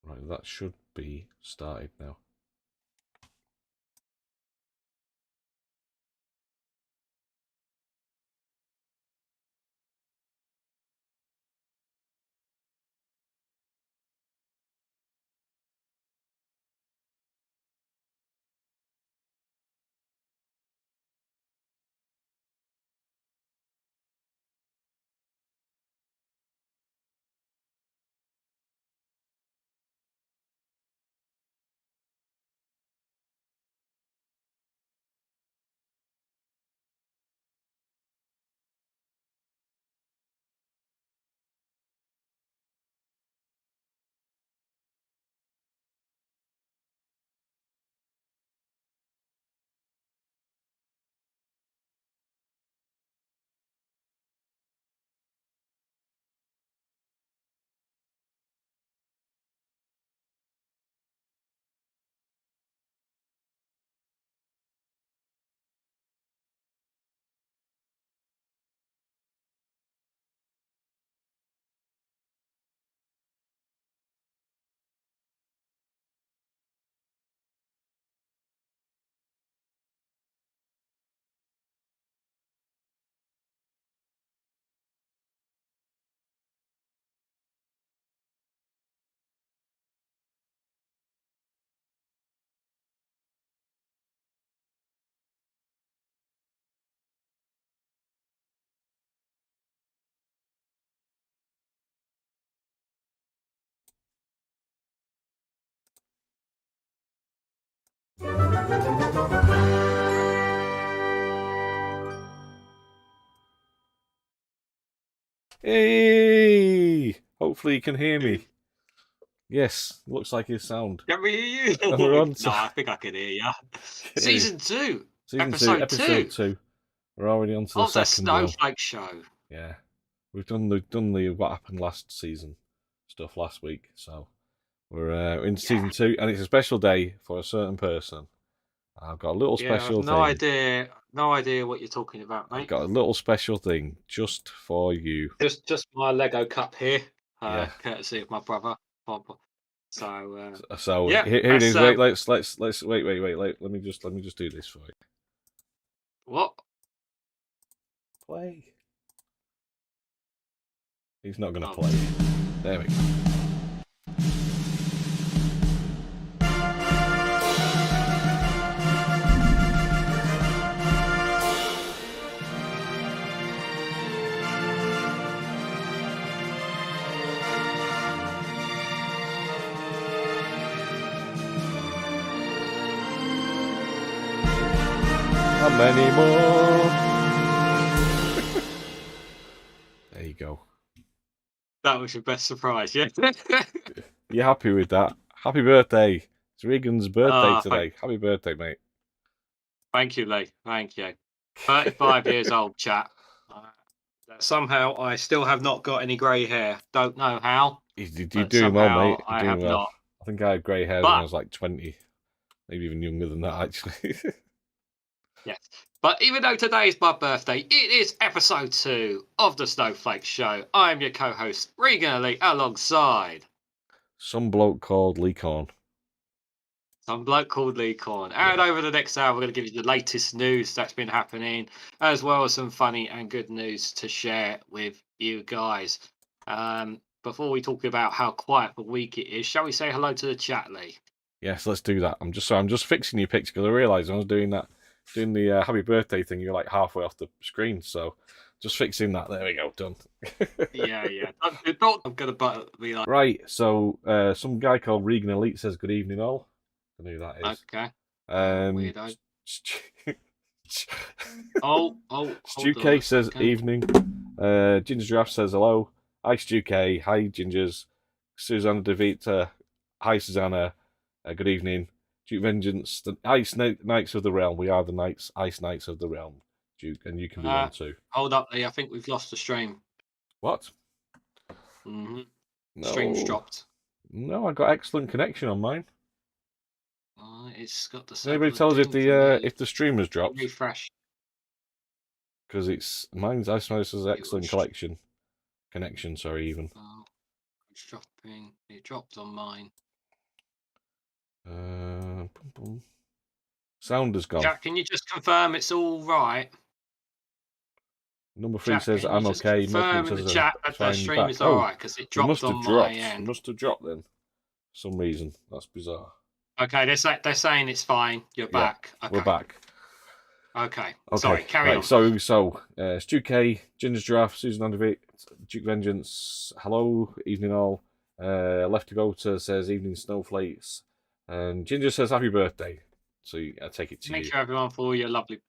Right, that should be started now. Hey! Hopefully you can hear me. Yes, looks like his sound. Can we hear you? And we're on to... No, I think I can hear you. Season 2. Episode 2. 2. We're already on to the Of the second one. Snowflake Show. Yeah. We've done the what happened last season stuff last week, so we're in season 2, and it's a special day for a certain person. I've got a little special thing. No idea what you're talking about, mate. I've got a little special thing just for you. Just my Lego cup here, Yeah. courtesy of my brother, Bob. So yeah, here it is. Wait, let's wait. Let me just do this for you. What? Play. He's not going to play. There we go. How many more? There you go. That was your best surprise, yeah? You happy with that? Happy birthday. It's Regan's birthday today. Happy birthday, mate. Thank you, Lee. Thank you. 35 years old, chap. Somehow I still have not got any grey hair. Don't know how. You're doing well, mate. You're doing well. Not. I think I had grey hair when I was like 20. Maybe even younger than that, actually. Yes. But even though today is my birthday, it is episode 2 of the Snowflake Show. I'm your co-host, Regan Lee, alongside some bloke called Leacorn. And over the next hour, we're going to give you the latest news that's been happening, as well as some funny and good news to share with you guys. Before we talk about how quiet the week it is, shall we say hello to the chat, Lee? Yes, let's do that. I'm just fixing your picture because I realised I was doing the happy birthday thing. You're like halfway off the screen, so just fixing that. There we go, done. yeah. I'm gonna be like right. So some guy called Regan Elite says good evening all. I know who that is. Okay. Weirdo. Stu K K says evening. Ginger Giraffe says hello. Hi Stu K. Hi Gingers. Susanna DeVita. Hi Susanna. Good evening. Duke Vengeance. The Ice Knights of the Realm. We are the Ice Knights of the Realm. Duke, and you can be one too. Hold up, Lee. I think we've lost the stream. What? Mm-hmm. No. Stream's dropped. No, I got excellent connection on mine. It's got the same. Anybody tell us if the stream has dropped? Refresh. Because it's mine's. I suppose has excellent connection. Sorry, even. Oh, it's dropping. It dropped on mine. Boom, boom. Sound has gone. Jack, can you just confirm it's all right? Number 3 Jack, says can you I'm just okay. confirm in the Says chat it's that the fine. You're stream back. is all right? Because it We dropped must on have my dropped. end. Must have dropped then. For some reason. That's bizarre. Okay, they're saying it's fine. You're Yeah, back. Okay. We're back. Okay. Okay. Sorry, carry on. So Stu K, Ginger's Giraffe, Susan Andevit, Duke Vengeance, hello, evening all. Left to Go to says evening snowflakes. And Ginger says happy birthday. So I take it to Thank you. you, everyone, for all your lovely.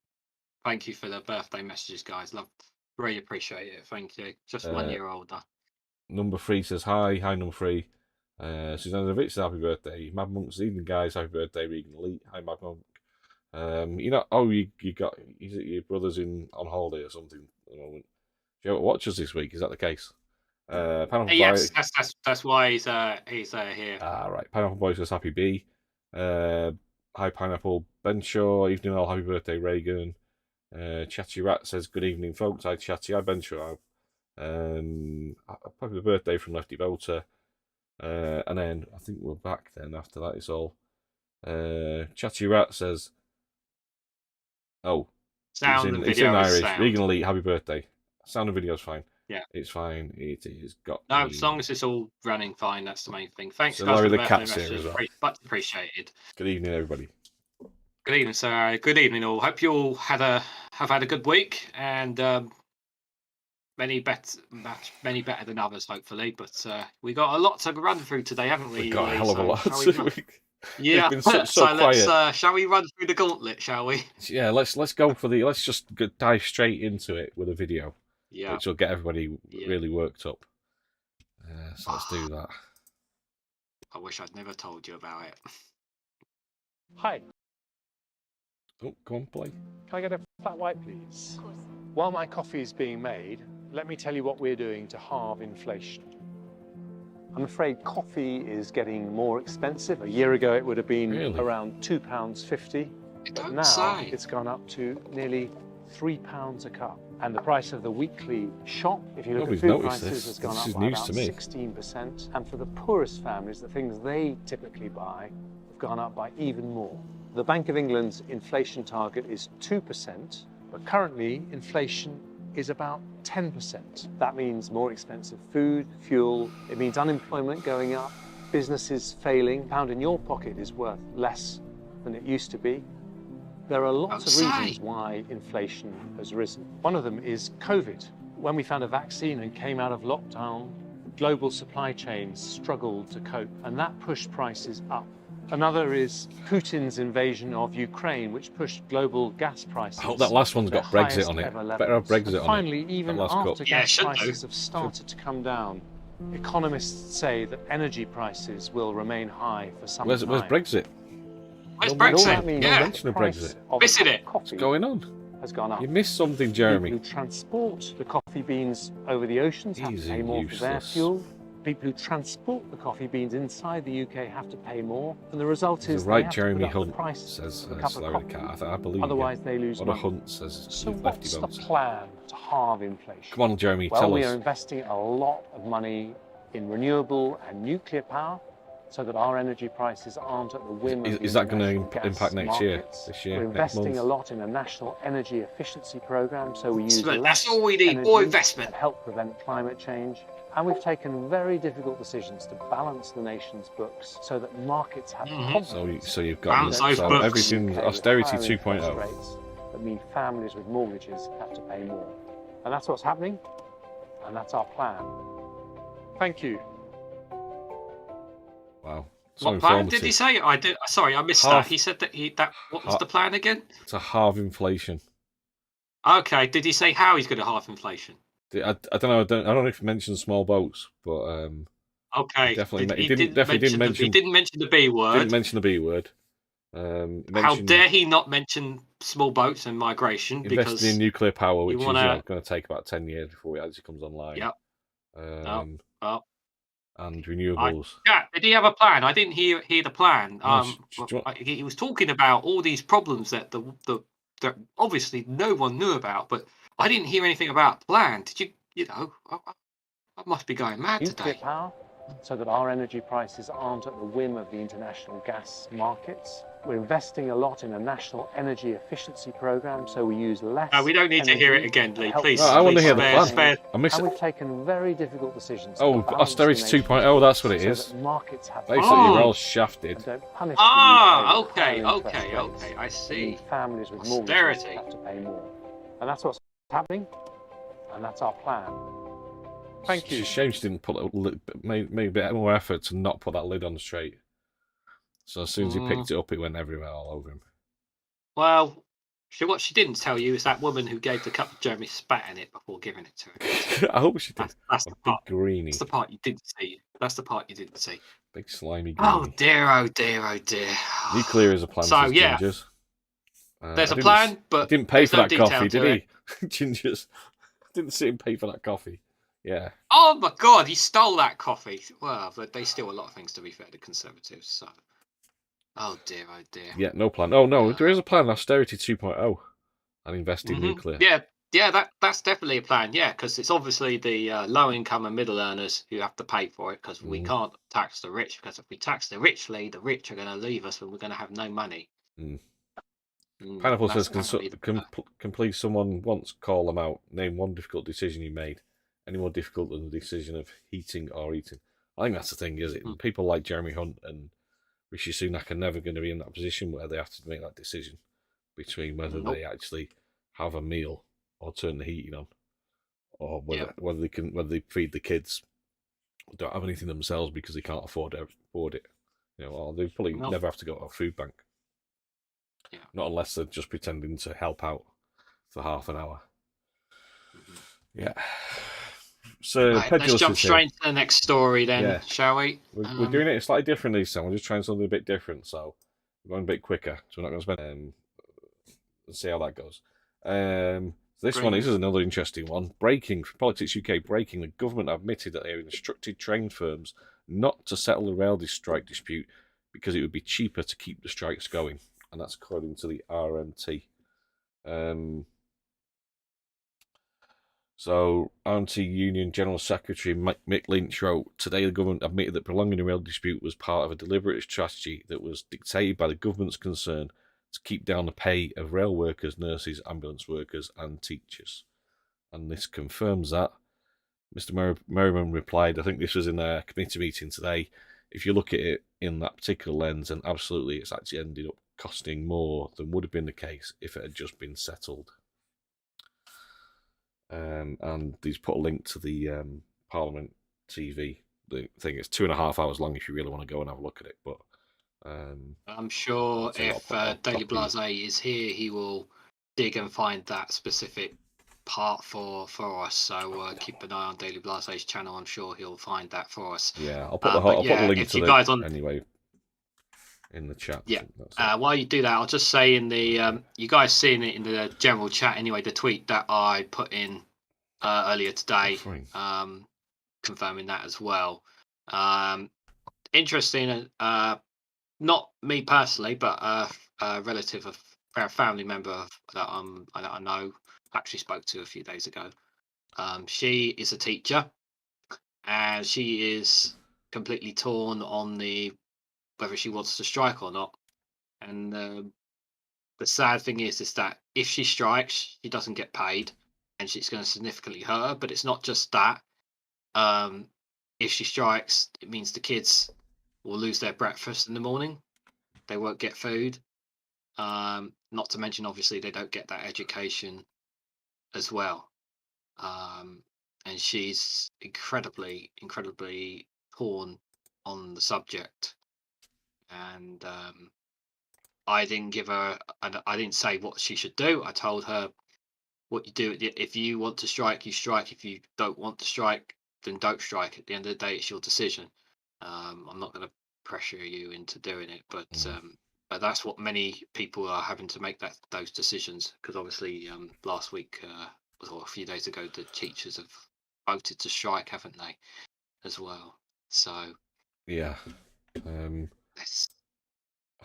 Thank you for the birthday messages, guys. Really appreciate it. Thank you. Just 1 year older. Number 3 says hi. Hi, number 3. Susanna Devitz says happy birthday. Mad Monk's evening, guys. Happy birthday, Regan Elite. Hi, Mad Monk. You got your brother's on holiday or something at the moment. Do you ever watch us this week? Is that the case? Yes, that's why he's here. Right. Pineapple Boy says happy B. Hi, Pineapple. Ben Shaw, evening all. Happy birthday, Reagan. Chatty Rat says good evening, folks. Hi, Chatty. Hi, Ben Shaw. Happy birthday from Lefty Bolter. And then I think we're back then after that. It's all. Chatty Rat says, oh, Sound and it's video in is Irish. sound. Regan Elite, happy birthday. Sound and video's fine. Yeah. It's fine. It is got. No, as long as it's all running fine, that's the main thing. Thanks, So guys, Larry for the the Cat's birthday here as messages. well. Much appreciated. Good evening, everybody. Good evening, sir. Good evening, all. Hope you all have had a good week and many better than others, hopefully. But we got a lot to run through today, haven't we? We got a hell of a lot. Yeah. It's been so quiet. let's shall we run through the gauntlet? Shall we? Yeah, let's go for the. Let's just dive straight into it with a video, which will get everybody really worked up. So let's do that. I wish I'd never told you about it. Hi. Oh, come on, play. Can I get a flat white, please? Of course. While my coffee is being made, let me tell you what we're doing to halve inflation. I'm afraid coffee is getting more expensive. A year ago, it would have been around £2.50. But now it's gone up to nearly £3 a cup. And the price of the weekly shop, if you look at food prices, has gone up by about 16%. And for the poorest families, the things they typically buy have gone up by even more. The Bank of England's inflation target is 2%, but currently inflation is about 10%. That means more expensive food, fuel, it means unemployment going up, businesses failing, a pound in your pocket is worth less than it used to be. There are lots of reasons why inflation has risen. One of them is COVID. When we found a vaccine and came out of lockdown, global supply chains struggled to cope, and that pushed prices up. Another is Putin's invasion of Ukraine, which pushed global gas prices. I hope that last one's got Brexit on it. Better have Brexit on it. Finally, even after gas prices have started to come down, economists say that energy prices will remain high for some time. Where's Brexit? Where's Brexit? No mention of Brexit. Missing it. What's going on? Has gone up. You missed something, Jeremy. People who transport the coffee beans over the oceans have to pay more for their fuel. People who transport the coffee beans inside the UK have to pay more, and the result is they have to put up the price says of a cup of coffee. I believe. Otherwise, they lose money. Hunt says. So what's the plan to halve inflation? Come on, Jeremy, well, tell us. We are investing a lot of money in renewable and nuclear power, so that our energy prices aren't at the whim of Is that going to impact next year? This year? We're investing a lot in a national energy efficiency program, so we use that's all we need, more investment. To help prevent climate change. And we've taken very difficult decisions to balance the nation's books so that markets have confidence. So you've got everything austerity 2.0. Rates that mean families with mortgages have to pay more. And that's what's happening, and that's our plan. Thank you. Wow. What plan did he say? Sorry, I missed that. He said that what was the plan again? To halve inflation. Okay. Did he say how he's going to halve inflation? I don't know. I don't know if he mentioned small boats, but okay. He didn't mention the B word. Didn't mention the B word. How dare he not mention small boats and migration? Invested in nuclear power, which is going to take about 10 years before it actually comes online. Yep. And renewables. Did he have a plan? I didn't hear the plan. He was talking about all these problems that that obviously no one knew about, but I didn't hear anything about a plan. Did you? I must be going mad nuclear today. Power so that our energy prices aren't at the whim of the international gas markets. We're investing a lot in a national energy efficiency program, so we use less We don't need to hear it energy again, and Lee. help Please, No, I want to please hear the spare, plan. spare. I miss And it. we've taken very difficult decisions. Oh, to balance austerity the nation 2.0, that's what it so is. that markets have Basically, Oh. we're all shafted. and don't punish Ah, the UK with higher okay, interest rates. okay. I And see. families with mortgages Austerity. have to pay more. And that's what's happening, and that's our plan. Thank you. It's a shame she didn't put made a bit more effort to not put that lid on straight. So as soon as he picked it up, it went everywhere, all over him. Well, what she didn't tell you is that woman who gave the cup to Jeremy spat in it before giving it to him. I hope she did. That's A the big part. greenie. That's the part you didn't see. That's the part you didn't see. Big slimy Oh greenie. dear, oh dear, oh dear. Nuclear is a plan, So says yeah, Gingers. there's a plan, but he didn't pay there's for no that detail coffee, to did it. he? Gingers. Didn't see him pay for that coffee. Yeah. Oh my God, he stole that coffee. Well, but they steal a lot of things, to be fair, the Conservatives. So, oh dear, oh dear. Yeah, no plan. Oh no, there is a plan. Austerity 2.0, and invest in nuclear. Yeah, that's definitely a plan. Yeah, because it's obviously the low income and middle earners who have to pay for it because we can't tax the rich. Because if we tax the rich are going to leave us and we're going to have no money. Pineapple says, That's gonna be can please someone once call them out? Name one difficult decision you made. Any more difficult than the decision of heating or eating? I think that's the thing, is it? People like Jeremy Hunt and Rishi Sunak are never going to be in that position where they have to make that decision between whether they actually have a meal or turn the heating on, or whether they feed the kids, or don't have anything themselves because they can't afford it. You know, or they probably never have to go to a food bank. Yeah. Not unless they're just pretending to help out for half an hour. Yeah. So right, let's jump straight to the next story then, shall we? We're doing it slightly differently, so we're just trying something a bit different. So we're going a bit quicker, so we're not going to spend. Let's see how that goes. This is another interesting one. Breaking Politics UK. Breaking, the government admitted that they have instructed train firms not to settle the rail strike dispute because it would be cheaper to keep the strikes going, and that's according to the RMT. So, RMT Union General Secretary Mick Lynch wrote, today the government admitted that prolonging the rail dispute was part of a deliberate strategy that was dictated by the government's concern to keep down the pay of rail workers, nurses, ambulance workers and teachers. And this confirms that. Mr. Merriman replied, I think this was in a committee meeting today, if you look at it in that particular lens, and absolutely it's actually ended up costing more than would have been the case if it had just been settled. And he's put a link to the Parliament TV. The thing is 2.5 hours long if you really want to go and have a look at it. But I'm sure if Daily Blase is here, he will dig and find that specific part for us. So keep an eye on Daily Blase's channel. I'm sure he'll find that for us. Yeah, I'll put the link to it anyway in the chat. Yeah. While you do that, I'll just say in the you guys seeing it in the general chat anyway, the tweet that I put in earlier today, confirming that as well. Interesting. Not me personally, but a relative of a family member that I know actually spoke to a few days ago. She is a teacher, and she is completely torn on whether she wants to strike or not. And the sad thing is that if she strikes, she doesn't get paid, and she's going to significantly hurt her. But it's not just that. If she strikes, it means the kids will lose their breakfast in the morning. They won't get food. Not to mention, obviously, they don't get that education as well. And she's incredibly, incredibly torn on the subject. And I didn't give her, I didn't say what she should do. I told her what you do. If you want to strike, you strike. If you don't want to strike, then don't strike. At the end of the day, it's your decision. I'm not going to pressure you into doing it, but that's what many people are having to make those decisions. Because obviously, last week or a few days ago, the teachers have voted to strike, haven't they, as well? So yeah, I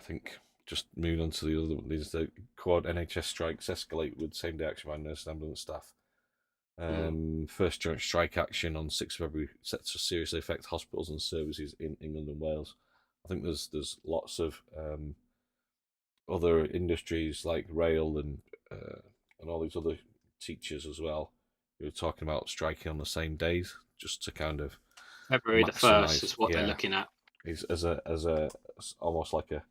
think just moving on to the other one, these the quad NHS strikes escalate with same day action by nurse and ambulance staff. First joint strike action on 6th of February set to seriously affect hospitals and services in England and Wales. I think there's lots of other industries like rail and all these other teachers as well who are talking about striking on the same days just to kind of February the 1st is what they're yeah, looking at. is as a almost like a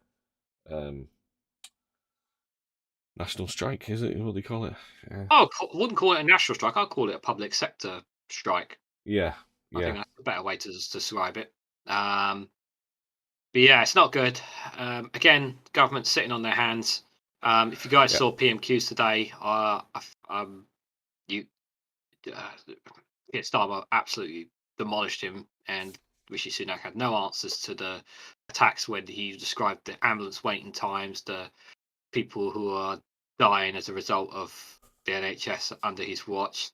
national strike, is it? What do you call it? Yeah. I wouldn't call it a national strike. I'd call it a public sector strike. Yeah, I think that's a better way to describe it. But yeah, it's not good. Again, government's sitting on their hands. If you guys saw PMQs today, Keir Starmer absolutely demolished him, and Rishi Sunak had no answers to the attacks when he described the ambulance waiting times, the people who are dying as a result of the NHS under his watch.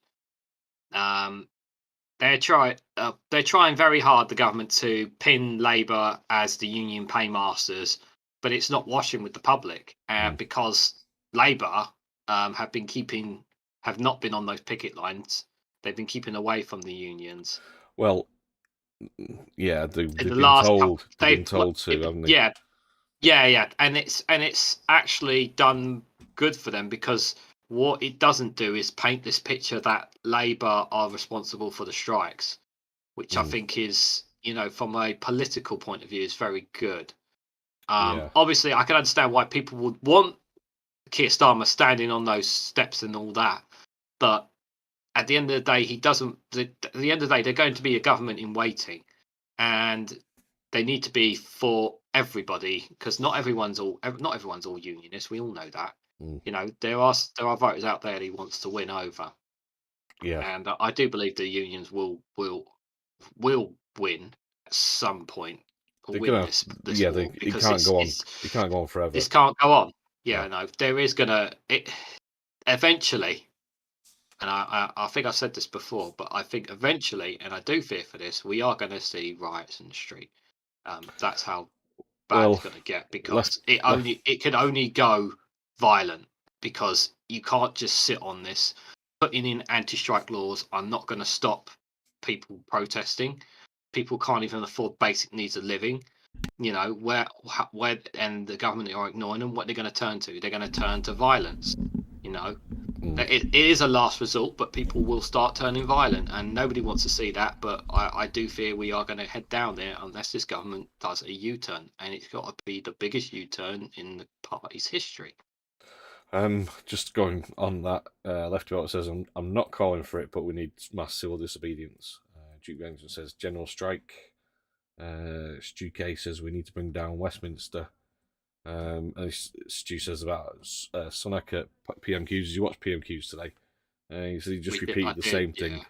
They're trying very hard, the government, to pin Labour as the union paymasters, but it's not washing with the public because Labour have not been on those picket lines. They've been keeping away from the unions. Well, yeah, they've been told to, haven't they? Yeah, and it's actually done good for them, because what it doesn't do is paint this picture that Labour are responsible for the strikes, which I think is, from a political point of view, is very good. Obviously, I can understand why people would want Keir Starmer standing on those steps and all that, but at the end of the day, he doesn't. At the end of the day, they're going to be a government in waiting, and they need to be for everybody, because not everyone's all unionist. We all know that. There are voters out there that he wants to win over. Yeah, and I do believe the unions will win at some point. It can't go on. It can't go on forever. This can't go on. No, there is gonna eventually. And I think I've said this before, but I think eventually, and I do fear for this, we are going to see riots in the street. That's how bad it's going to get, because it can only go violent, because you can't just sit on this. Putting in anti-strike laws are not going to stop people protesting. People can't even afford basic needs of living. Where and the government are ignoring them. What they're going to turn to? They're going to turn to violence. It is a last resort, but people will start turning violent, and nobody wants to see that. But I do fear we are going to head down there unless this government does a U-turn, and it's got to be the biggest U-turn in the party's history. Just going on that, Lefty Vote says, I'm not calling for it, but we need mass civil disobedience. Duke Benjamin says general strike. Stu K says we need to bring down Westminster. And Stu says about Sunak at PMQs. Did you watch PMQs today? He said he just repeated the same thing,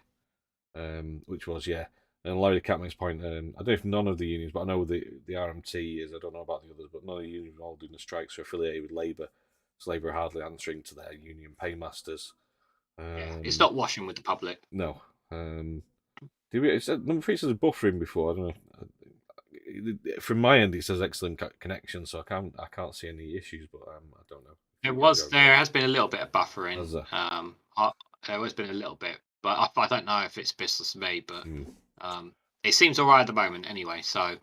which was, And Larry Cat makes point. I don't know if none of the unions, but I know the RMT is. I don't know about the others, but none of the unions are all doing the strikes are affiliated with Labour. So Labour are hardly answering to their union paymasters. It's not washing with the public. No. It said number 3 says buffering before. I don't know. From my end, it says excellent connection, so I can't see any issues, but I don't know. There has been a little bit of buffering. There has been a little bit, but I don't know if it's business to me, but it seems all right at the moment anyway. So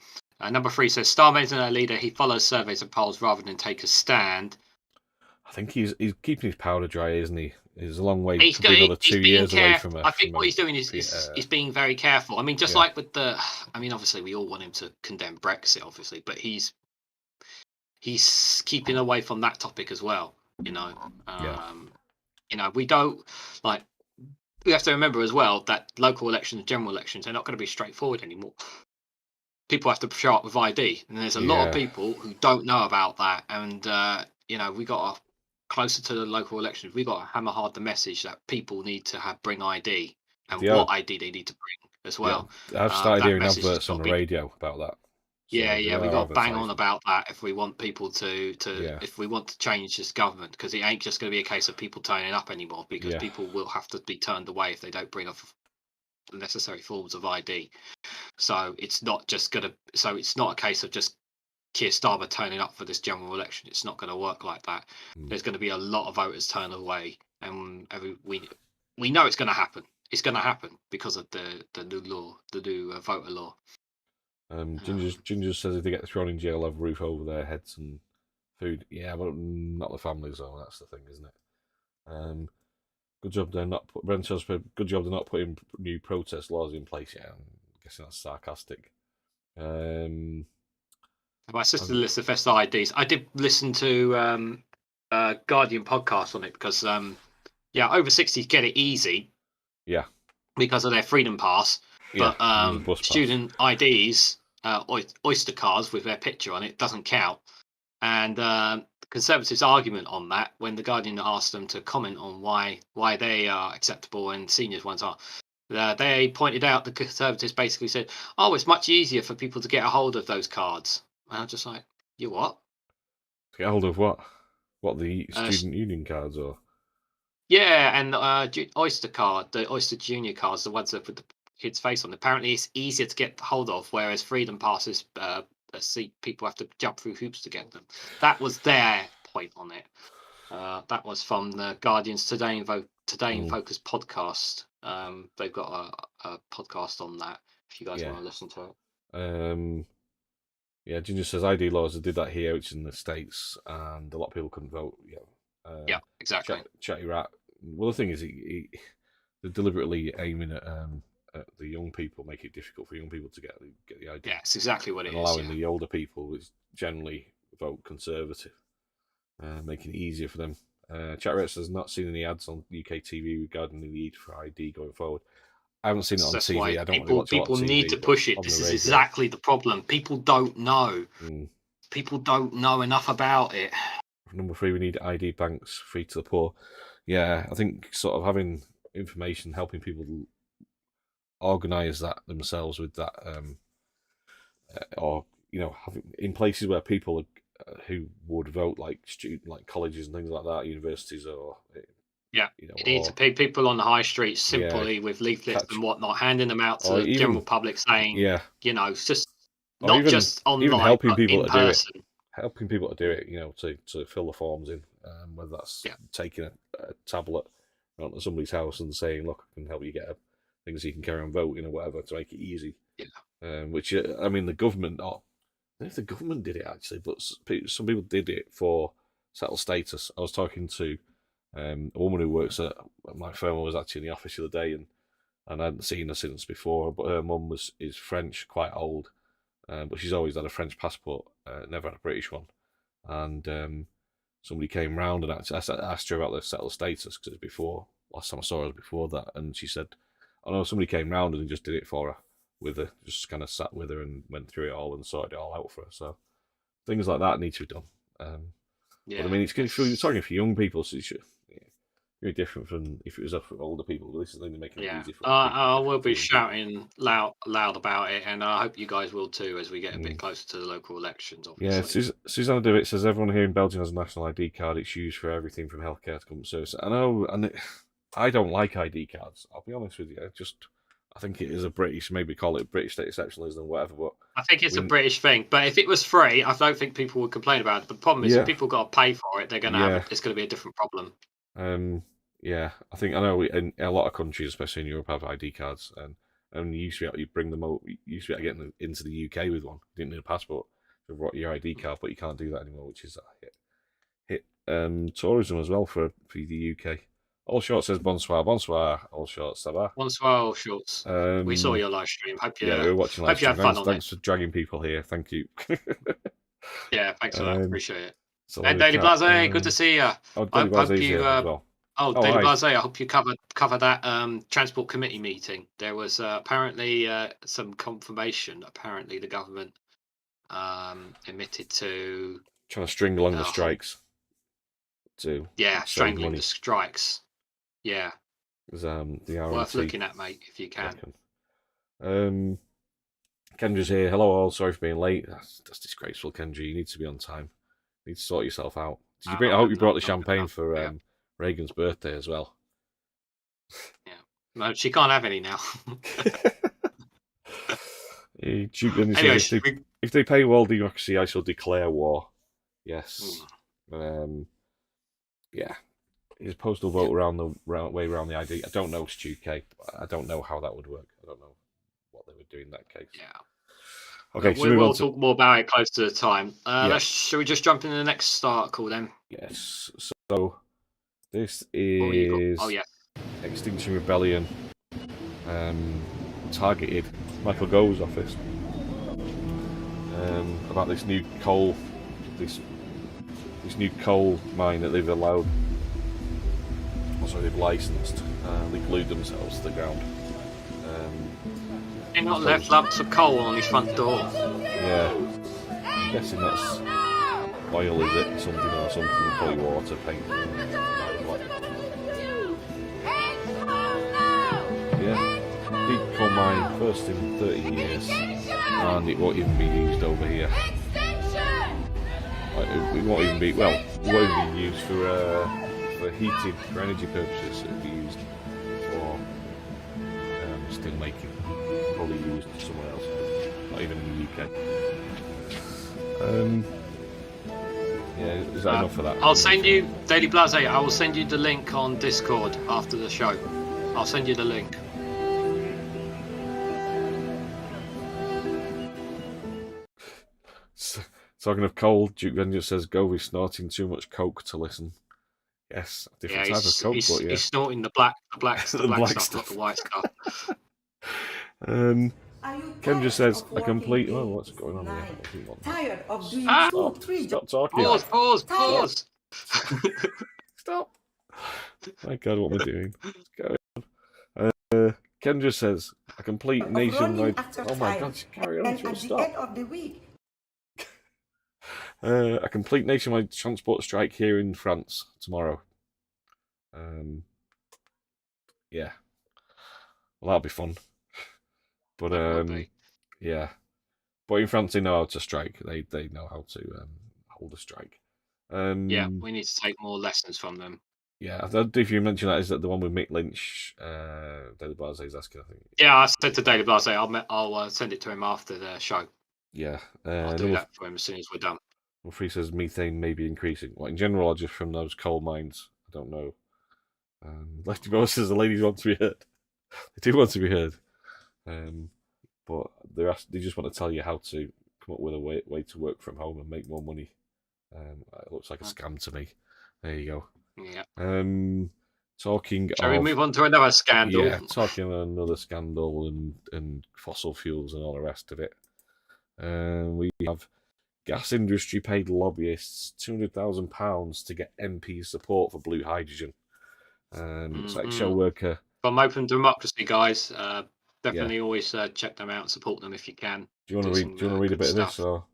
number 3 says Starmer isn't a leader. He follows surveys and polls rather than take a stand. I think he's keeping his powder dry, isn't he? He's a long way. He's another 2 years away from I think what he's doing is being very careful. I mean, just like with obviously we all want him to condemn Brexit, obviously, but he's keeping away from that topic as well. We don't like. We have to remember as well that local elections, general elections, are not going to be straightforward anymore. People have to show up with ID, and there's a lot of people who don't know about that, and we got to. Closer to the local elections, we've got to hammer hard the message that people need to bring ID, and what ID they need to bring as well. I've started hearing adverts on the radio about that. So we've got to bang on about that if we want people if we want to change this government, because it ain't just going to be a case of people turning up anymore, because people will have to be turned away if they don't bring up the necessary forms of ID. So it's not a case of just Keir Starmer turning up for this general election. It's not going to work like that. There's going to be a lot of voters turn away, and we know it's going to happen. it's going to happen because of the new law, the new voter law. Ginger says if they get thrown in jail, they'll have a roof over their heads and food. Yeah, but not the families, though. That's the thing, isn't it? Good job they're not. Brent says, good job they're not putting new protest laws in place. Yeah, I'm guessing that's sarcastic. My sister lists the best IDs. I did listen to Guardian podcast on it because over 60s get it easy. Yeah. Because of their freedom pass. Yeah, But student IDs, Oyster cards with their picture on it, doesn't count. And Conservatives' argument on that, when the Guardian asked them to comment on why they are acceptable and seniors ones are, they pointed out the Conservatives basically said, "Oh, it's much easier for people to get a hold of those cards." And I'm just like, "You what? To get hold of what? What, the student union cards or?" Yeah, and Oyster card, the Oyster Junior cards, the ones that with the kid's face on. Apparently, it's easier to get hold of, whereas freedom passes, people have to jump through hoops to get them. That was their point on it. That was from the Guardian's Today in Focus podcast. They've got a podcast on that. If you guys want to listen to it. Yeah, Ginger says ID laws. They did that here, which is in the States, and a lot of people couldn't vote. Yeah, exactly. Chatty rat. Well, the thing is, they're deliberately aiming at the young people, make it difficult for young people to get the ID. Yeah, it's exactly what it is. Allowing the older people, which generally vote Conservative, making it easier for them. Chatty rat says not seen any ads on UK TV regarding the need for ID going forward. I haven't seen it on TV. Why I don't really watch people TV, need to push it. This is exactly the problem. People don't know. People don't know enough about it. Number 3, we need ID banks free to the poor. Yeah, I think sort of having information, helping people organise that themselves with that, or having in places where people who would vote, like colleges and things like that, universities, or you need to pay people on the high street simply with leaflets and whatnot, handing them out to the general public, saying, it's just not just online, helping people in to person. do it. Helping people to do it, to fill the forms in, whether that's taking a tablet around to somebody's house and saying, "Look, I can help you get things so you can carry on voting," or whatever, to make it easy. Which I mean, the government, I don't know if the government did it actually, but some people did it for settled status. I was talking to a woman who works at my firm. I was actually in the office the other day, and I hadn't seen her since before. But her mum is French, quite old. But she's always had a French passport, never had a British one. And somebody came round and I asked her about the settled status, because last time I saw her was before that, and she said, "Oh no, somebody came round and just did it for her, with her, just kind of sat with her and went through it all and sorted it all out for her." So things like that need to be done. But I mean, it's talking for young people, so it's very different from if it was for older people. But this is only making it easy for I will be shouting loud about it, and I hope you guys will too as we get a bit closer to the local elections. Obviously. Yeah, Susanna Devitt says everyone here in Belgium has a national ID card. It's used for everything from healthcare to government services. I know, and I don't like ID cards. I'll be honest with you. I think it is a British, maybe call it British state exceptionalism or whatever. But I think it's a British thing. But if it was free, I don't think people would complain about it. But the problem is, if people got to pay for it, they're going to have it's going to be a different problem. I know in a lot of countries, especially in Europe, have ID cards, and you used to be able to bring them out. You used to be able to get them into the UK with one. You didn't need a passport to your ID card, but you can't do that anymore, which is hit tourism as well for the UK. All Shorts says bonsoir, All Shorts, ça va? Bonsoir, All Shorts. We saw your live stream. Hope you, we were watching live stream. Hope you had fun on Thanks for dragging people here. Thank you. Yeah, thanks for that. Appreciate it. And Daily Blase, good to see you. Daily Blase here as well. Daily Blase, I hope you cover that transport committee meeting. There was apparently some confirmation. Apparently, the government admitted to trying to string along the strikes. Strangling the strikes. Yeah. Worth looking at, mate, if you can. Kendra's here. Hello all. Sorry for being late. That's disgraceful, Kendra. You need to be on time. You need to sort yourself out. I hope you brought the champagne for Reagan's birthday as well. Yeah. No, she can't have any now. Anyway, if they pay world democracy, I shall declare war. Yes. Yeah. his postal vote way around the ID. I don't know, Stu K. I don't know how that would work. I don't know what they would do in that case. Yeah. Okay, We will talk more about it close to the time. Yeah. Shall we just jump into the next article then? Yes. So this What you got? is Oh yeah. Extinction Rebellion targeted Michael Gove's office about this new coal mine that they've allowed. Also, they've licensed. They glued themselves to the ground. They're not left lumps of coal on his front door. Yeah, I'm guessing that's oil, is it? Something, probably water, paint. Yeah, deep coal mine, first in 30 years, and it won't even be used over here. It won't even be used for heating, for energy purposes. It'll be used for steel making. Probably used somewhere else, not even in the UK. Yeah, is that enough for that? I'll send you, Daily Blase, I will send you the link on Discord after the show. I'll send you the link. Talking of coal, Duke Vengeance says Govey snorting too much coke to listen. Yes, different type of coke, but yeah. He's snorting the black stuff, stuff, not the white stuff. Ken just says a complete. Oh, what's going on here? Tired of doing Stop talking. Pause. Stop. My God, what am I doing? What's going on? Ken just says a complete nationwide. Oh my God, carry on. And at the end of the week. A complete nationwide transport strike here in France tomorrow. Yeah. Well, that'll be fun. But yeah. But in France, they know how to strike. They know how to hold a strike. Yeah, we need to take more lessons from them. Yeah, I don't know if you mentioned that. Is that the one with Mick Lynch? Daily Blase is asking, I think. Yeah, I said to Daily Blase, I'll send it to him after the show. Yeah, I'll do that for him as soon as we're done. Well, Free says methane may be increasing. Well, in general, or just from those coal mines? I don't know. Lefty Boy says the ladies want to be heard. They do want to be heard. But they just want to tell you how to come up with a way to work from home and make more money. It looks like a scam to me. There you go. Yeah. Shall we move on to another scandal? Yeah, talking another scandal and fossil fuels and all the rest of it. We have gas industry paid lobbyists £200,000 to get MP support for blue hydrogen. It's like show worker. From Open Democracy, guys. Definitely always check them out and support them if you can. Do you want to read a bit of this? Or?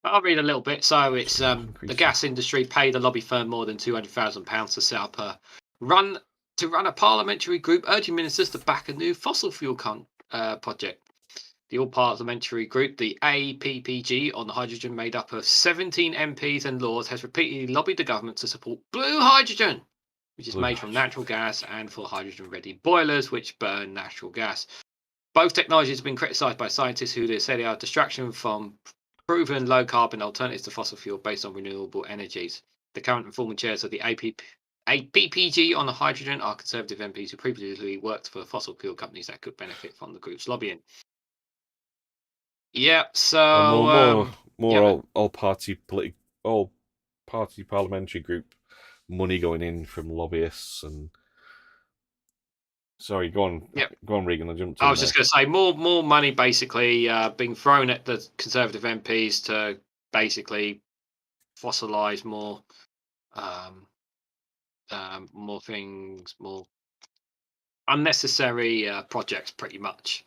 I'll read a little bit. So it's the gas industry paid a lobby firm more than £200,000 to set up a run a parliamentary group urging ministers to back a new fossil fuel project. The all-parliamentary group, the APPG on hydrogen, made up of 17 MPs and lords, has repeatedly lobbied the government to support blue hydrogen, which is made from natural gas, and for hydrogen-ready boilers, which burn natural gas. Both technologies have been criticised by scientists who say they are a distraction from proven low-carbon alternatives to fossil fuel based on renewable energies. The current and former chairs of the APPG on the hydrogen are Conservative MPs who previously worked for fossil fuel companies that could benefit from the group's lobbying. Yeah, so all party parliamentary group money going in from lobbyists and. Sorry, go on. Yep. Go on, Regan. I was just going to say more money basically being thrown at the Conservative MPs to basically fossilise more things, more unnecessary projects, pretty much.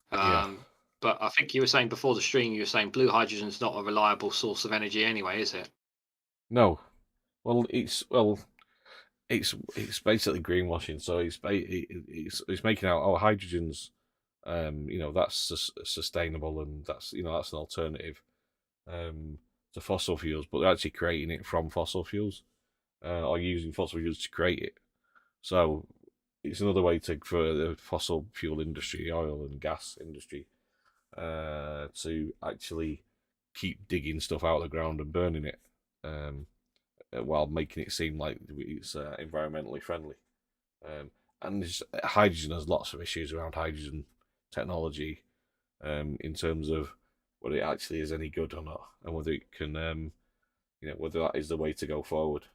But I think you were saying before the stream, you were saying blue hydrogen is not a reliable source of energy anyway, is it? No. Well, it's basically greenwashing. So it's making out hydrogen's, that's sustainable and that's an alternative to fossil fuels, but they're actually creating it from fossil fuels or using fossil fuels to create it. So it's another way for the fossil fuel industry, oil and gas industry, to actually keep digging stuff out of the ground and burning it. while making it seem like it's environmentally friendly. And hydrogen has lots of issues around hydrogen technology, in terms of whether it actually is any good or not, and whether it can, whether that is the way to go forward.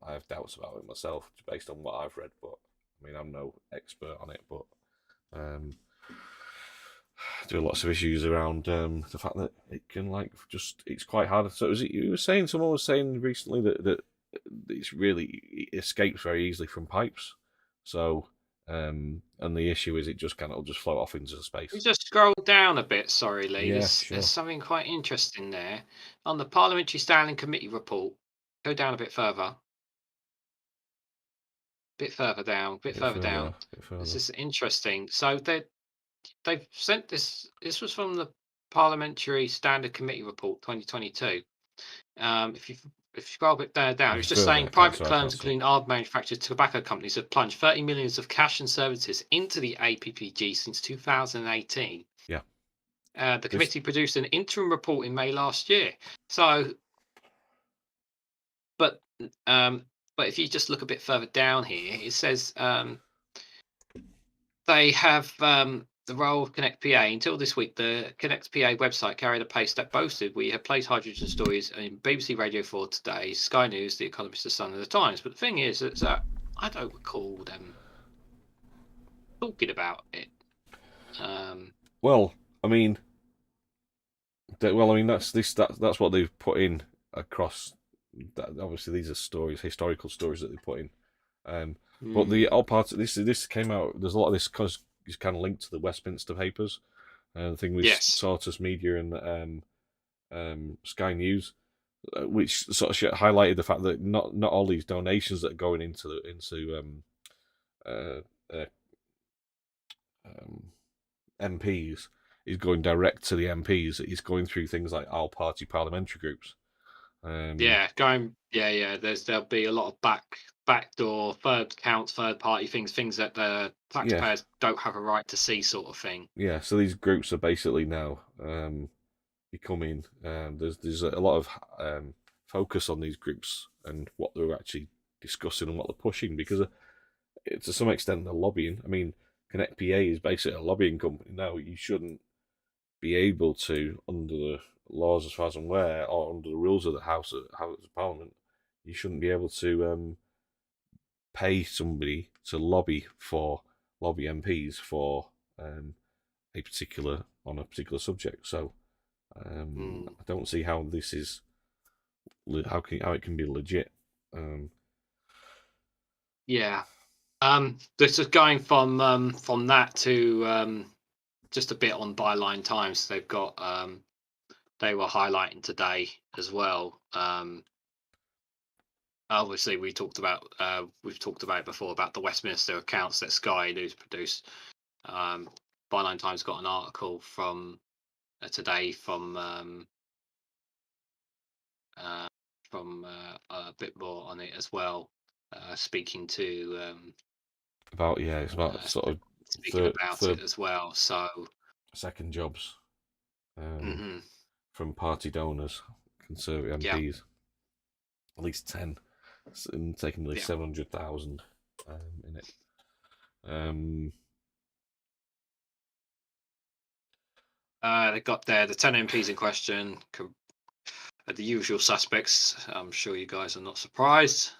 I have doubts about it myself, based on what I've read, but I mean, I'm no expert on it, but there are lots of issues around the fact that it can it's quite hard. So someone was saying recently that it escapes very easily from pipes. So and the issue is it just it'll just float off into space. You just scroll down a bit, sorry, Lee. Yeah, There's something quite interesting there. On the Parliamentary Standing Committee report, go down a bit further. Bit further down. This is interesting. So they've sent this. This was from the Parliamentary Standard Committee report 2022. If you scroll a bit down, it's just saying private firms, including arms manufacturers, tobacco companies, have plunged 30 million of cash and services into the APPG since 2018. Yeah. The committee produced an interim report in May last year. So, but if you just look a bit further down here, it says they have the role of Connect PA. Until this week, the Connect PA website carried a page that boasted we have placed hydrogen stories in BBC Radio 4 Today, Sky News, The Economist, The Sun, and The Times. But the thing is that I don't recall them talking about it. Well, I mean, that's what they've put in across. Obviously, these are historical stories that they put in. But the all parts of this came out. There's a lot of this because it's kind of linked to the Westminster papers, the thing with Sortus Media and Sky News, which sort of highlighted the fact that not all these donations that are going into MPs is going direct to the MPs. It's going through things like our party parliamentary groups. There'll be a lot of backdoor, third party things that the taxpayers don't have a right to see, sort of thing. Yeah, so these groups are basically now becoming. There's a lot of focus on these groups and what they're actually discussing and what they're pushing, because to some extent they're lobbying. I mean, Connect PA is basically a lobbying company now. You shouldn't be able to, under the laws as far as I'm aware, or under the rules of the House of Parliament, you shouldn't be able to pay somebody to lobby MPs for a particular subject. So I don't see how this is how it can be legit. This is going from that to just a bit on Byline Times. They've got they were highlighting today as well. Obviously, we've talked about it before about the Westminster accounts that Sky News produced. Byline Times got an article from today from a bit more on it as well, speaking to it's about sort of speaking about it as well. So second jobs from party donors, Conservative MPs, at least 10, and taking nearly 700,000 in it. They got the 10 MPs in question, the usual suspects. I'm sure you guys are not surprised.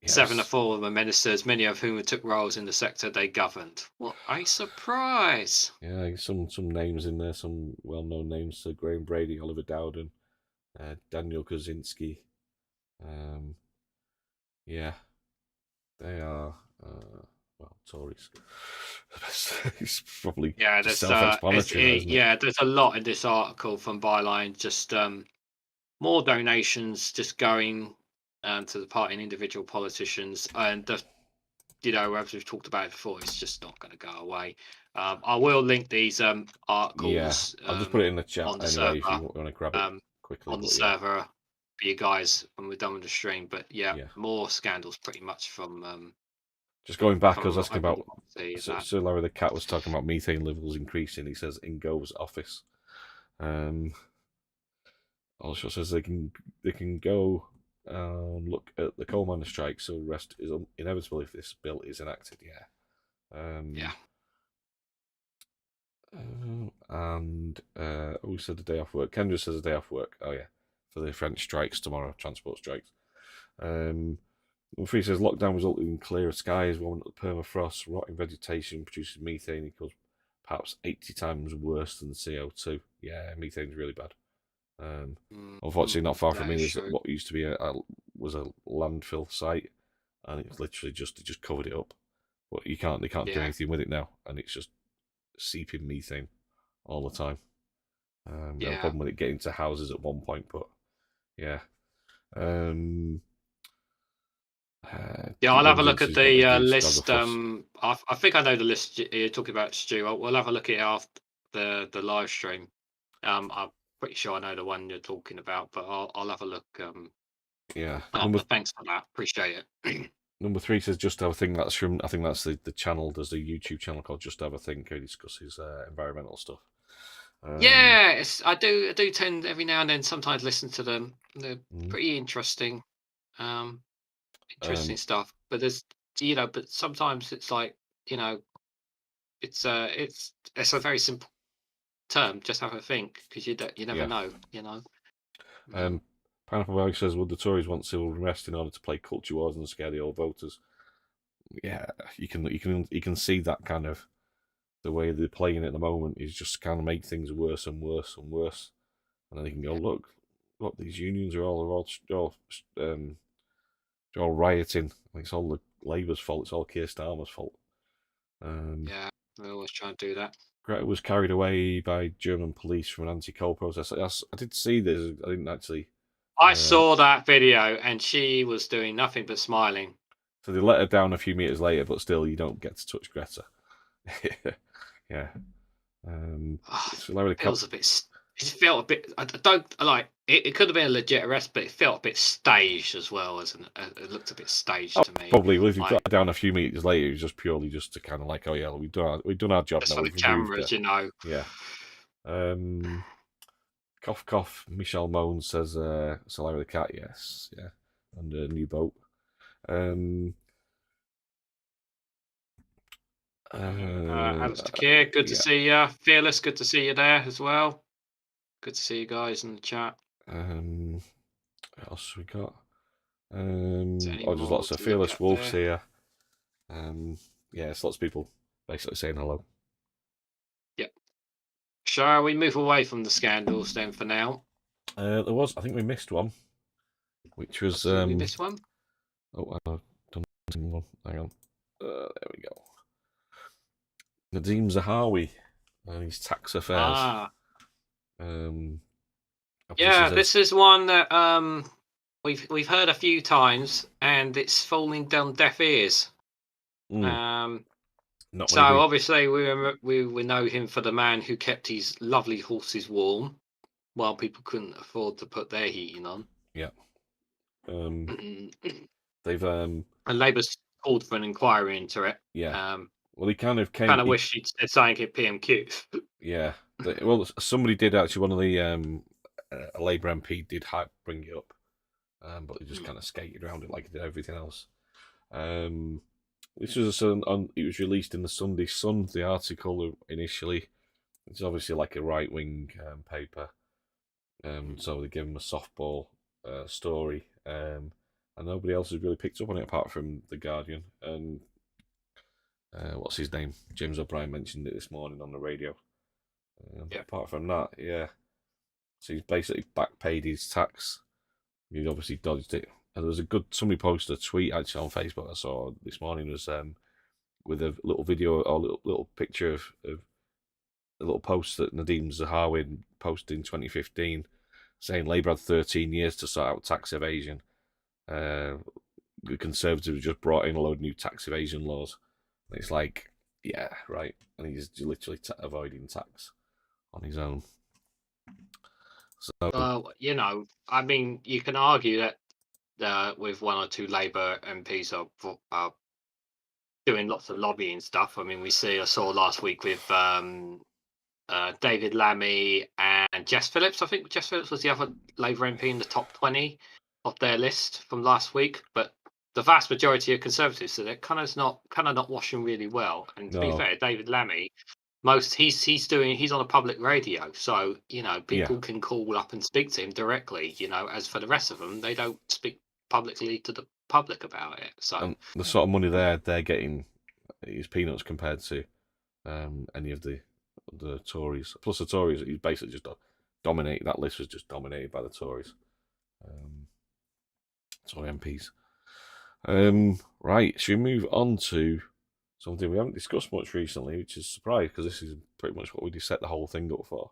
7 of 4 of the ministers, many of whom took roles in the sector they governed. What a surprise! Yeah, some names in there, some well-known names: Graham Brady, Oliver Dowden, Daniel Kaczynski. They are Tories. It's probably self-explanatory. There's a lot in this article from Byline. Just more donations just going to the party and individual politicians, and as we've talked about it before, it's just not going to go away. I will link these articles. I'll just put it in the chat anyway server, if you want to grab it quickly on the server for you guys when we're done with the stream. But more scandals pretty much from. Just going back, I was asking about. So Larry the Cat was talking about methane levels increasing. He says in Gove's office. Also says they can go look at the coal miner strike, so rest is inevitable if this bill is enacted. Yeah. Yeah. And we said a day off work. Kendra says a day off work. Oh yeah, for the French strikes tomorrow, transport strikes. Free says lockdown resulted in clearer skies, warming up the permafrost, rotting vegetation produces methane equals perhaps 80 times worse than CO2. Yeah, methane's really bad. Unfortunately, not far from me, there's what used to be was a landfill site, and it's literally just covered it up. But they can't do anything with it now, and it's just seeping methane all the time. No problem with it getting to houses at one point, but yeah. I'll have a look at the list. I think I know the list you're talking about, Stu. We'll have a look at it after the live stream. I'm pretty sure I know the one you're talking about, but I'll have a look. Yeah. Thanks for that. Appreciate it. Number 3 says Just Have a Think. That's from, I think that's the channel. There's a YouTube channel called Just Have a Think. Who discusses environmental stuff. I do tend every now and then sometimes listen to them. They're pretty interesting. Interesting stuff. But there's but sometimes it's like it's a very simple term. Just have a think, because you never know. Pineapple Valley says, would the Tories want civil unrest in order to play culture wars and scare the old voters? Yeah, you can see that kind of the way they're playing at the moment is just kind of make things worse and worse and worse, and then they can go look, these unions are all rioting. It's all the Labour's fault. It's all Keir Starmer's fault. They always try and do that. Greta was carried away by German police from an anti-coal protest. I did see this. I didn't actually. I saw that video, and she was doing nothing but smiling. So they let her down a few meters later, but still, you don't get to touch Greta. Yeah. It felt a bit. I don't like. It could have been a legit arrest, but it felt a bit staged as well. It looked a bit staged to me. Probably. Well, if you got her down a few meters later, it was just purely just to kind of like, oh yeah, we've done our job. Just now. for the cameras, Yeah. Cough, cough. Michelle Moan says, Solara the cat, yes. Yeah. And a new boat. Alistair Keir, good to see you. Fearless, good to see you there as well. Good to see you guys in the chat. What else we got? There's lots of Fearless Wolves here. It's lots of people basically saying hello. Yep. Shall we move away from the scandals then for now? I think we missed one, which was we missed one. Oh, I've done one. Hang on. There we go. Nadeem Zahawi and his tax affairs. This is one that we've heard a few times, and it's falling down deaf ears. Obviously we know him for the man who kept his lovely horses warm while people couldn't afford to put their heating on. Yeah. They've and Labour's called for an inquiry into it. Yeah. Well, he kind of came. Wish he'd said something at PMQ. Yeah. Well, somebody did actually. One of the a Labour MP did bring it up, but he just kind of skated around it like he did everything else. This was it was released in the Sunday Sun. The article initially, it's obviously like a right wing paper, so they give him a softball story, and nobody else has really picked up on it apart from the Guardian and. What's his name? James O'Brien mentioned it this morning on the radio. Apart from that, so he's basically backpaid his tax. He's obviously dodged it. And there was somebody posted a tweet actually on Facebook I saw this morning was with a little video or little picture of a little post that Nadeem Zahawi posted in 2015 saying Labour had 13 years to sort out tax evasion. The Conservatives just brought in a load of new tax evasion laws. It's like, yeah, right. And he's literally avoiding tax on his own. So, I mean, you can argue that with one or two Labour MPs are doing lots of lobbying stuff. I mean, I saw last week with David Lammy and Jess Phillips. I think Jess Phillips was the other Labour MP in the top 20. of their list from last week, but the vast majority are Conservatives, so they're kind of not washing really well. And to be No. fair, David Lammy, he's on a public radio, so people can call up and speak to him directly. As for the rest of them, they don't speak publicly to the public about it. So And the sort of money they're getting is peanuts compared to any of the Tories. Plus the Tories, he's basically just dominated. That list was just dominated by the Tories. Tory MPs. Right, should we move on to something we haven't discussed much recently, which is a surprise because this is pretty much what we set the whole thing up for,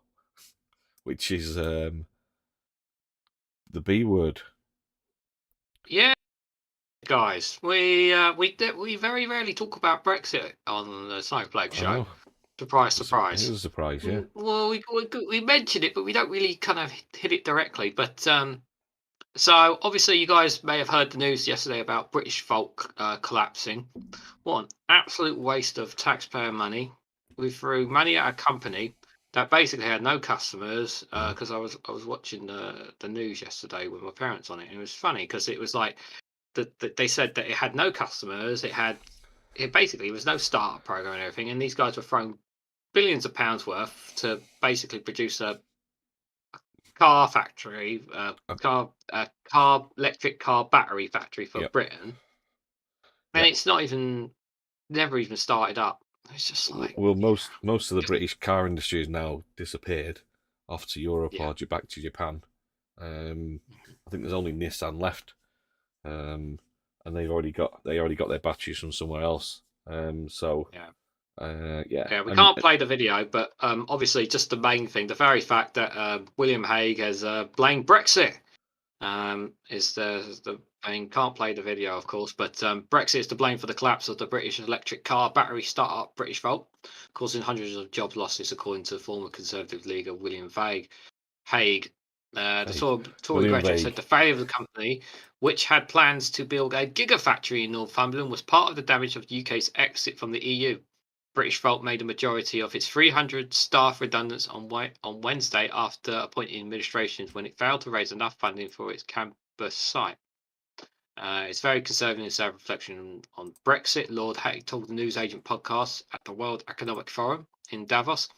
which is the B word. yeah, guys, we very rarely talk about Brexit on the Snowflake Show. Surprise, surprise. It was a surprise, yeah. Well, we mentioned it, but we don't really kind of hit it directly. But so obviously you guys may have heard the news yesterday about British Folk collapsing. What an absolute waste of taxpayer money. We threw money at a company that basically had no customers. Because I was watching the news yesterday with my parents on it, and it was funny because it was like they said that it had no customers. It basically was no startup program and everything, and these guys were throwing billions of pounds worth to basically produce a car factory, electric car battery factory for Britain, and it's never even started up. It's just like, well, most of the British car industry has now disappeared off to Europe or back to Japan. I think there's only Nissan left, and they already got their batteries from somewhere else. We can't play the video, but obviously just the main thing, the very fact that William Hague has blamed Brexit is the thing. Can't play the video, of course, but Brexit is to blame for the collapse of the British electric car battery startup British Volt, causing hundreds of job losses, according to former Conservative leader William Hague. The Tory graduate said the failure of the company, which had plans to build a gigafactory in Northumberland, was part of the damage of the UK's exit from the EU. British Volt made a majority of its 300 staff redundant on Wednesday after appointing administrations when it failed to raise enough funding for its campus site. It's very conservative in self-reflection on Brexit. Lord Hague told the newsagent podcast at the World Economic Forum in Davos.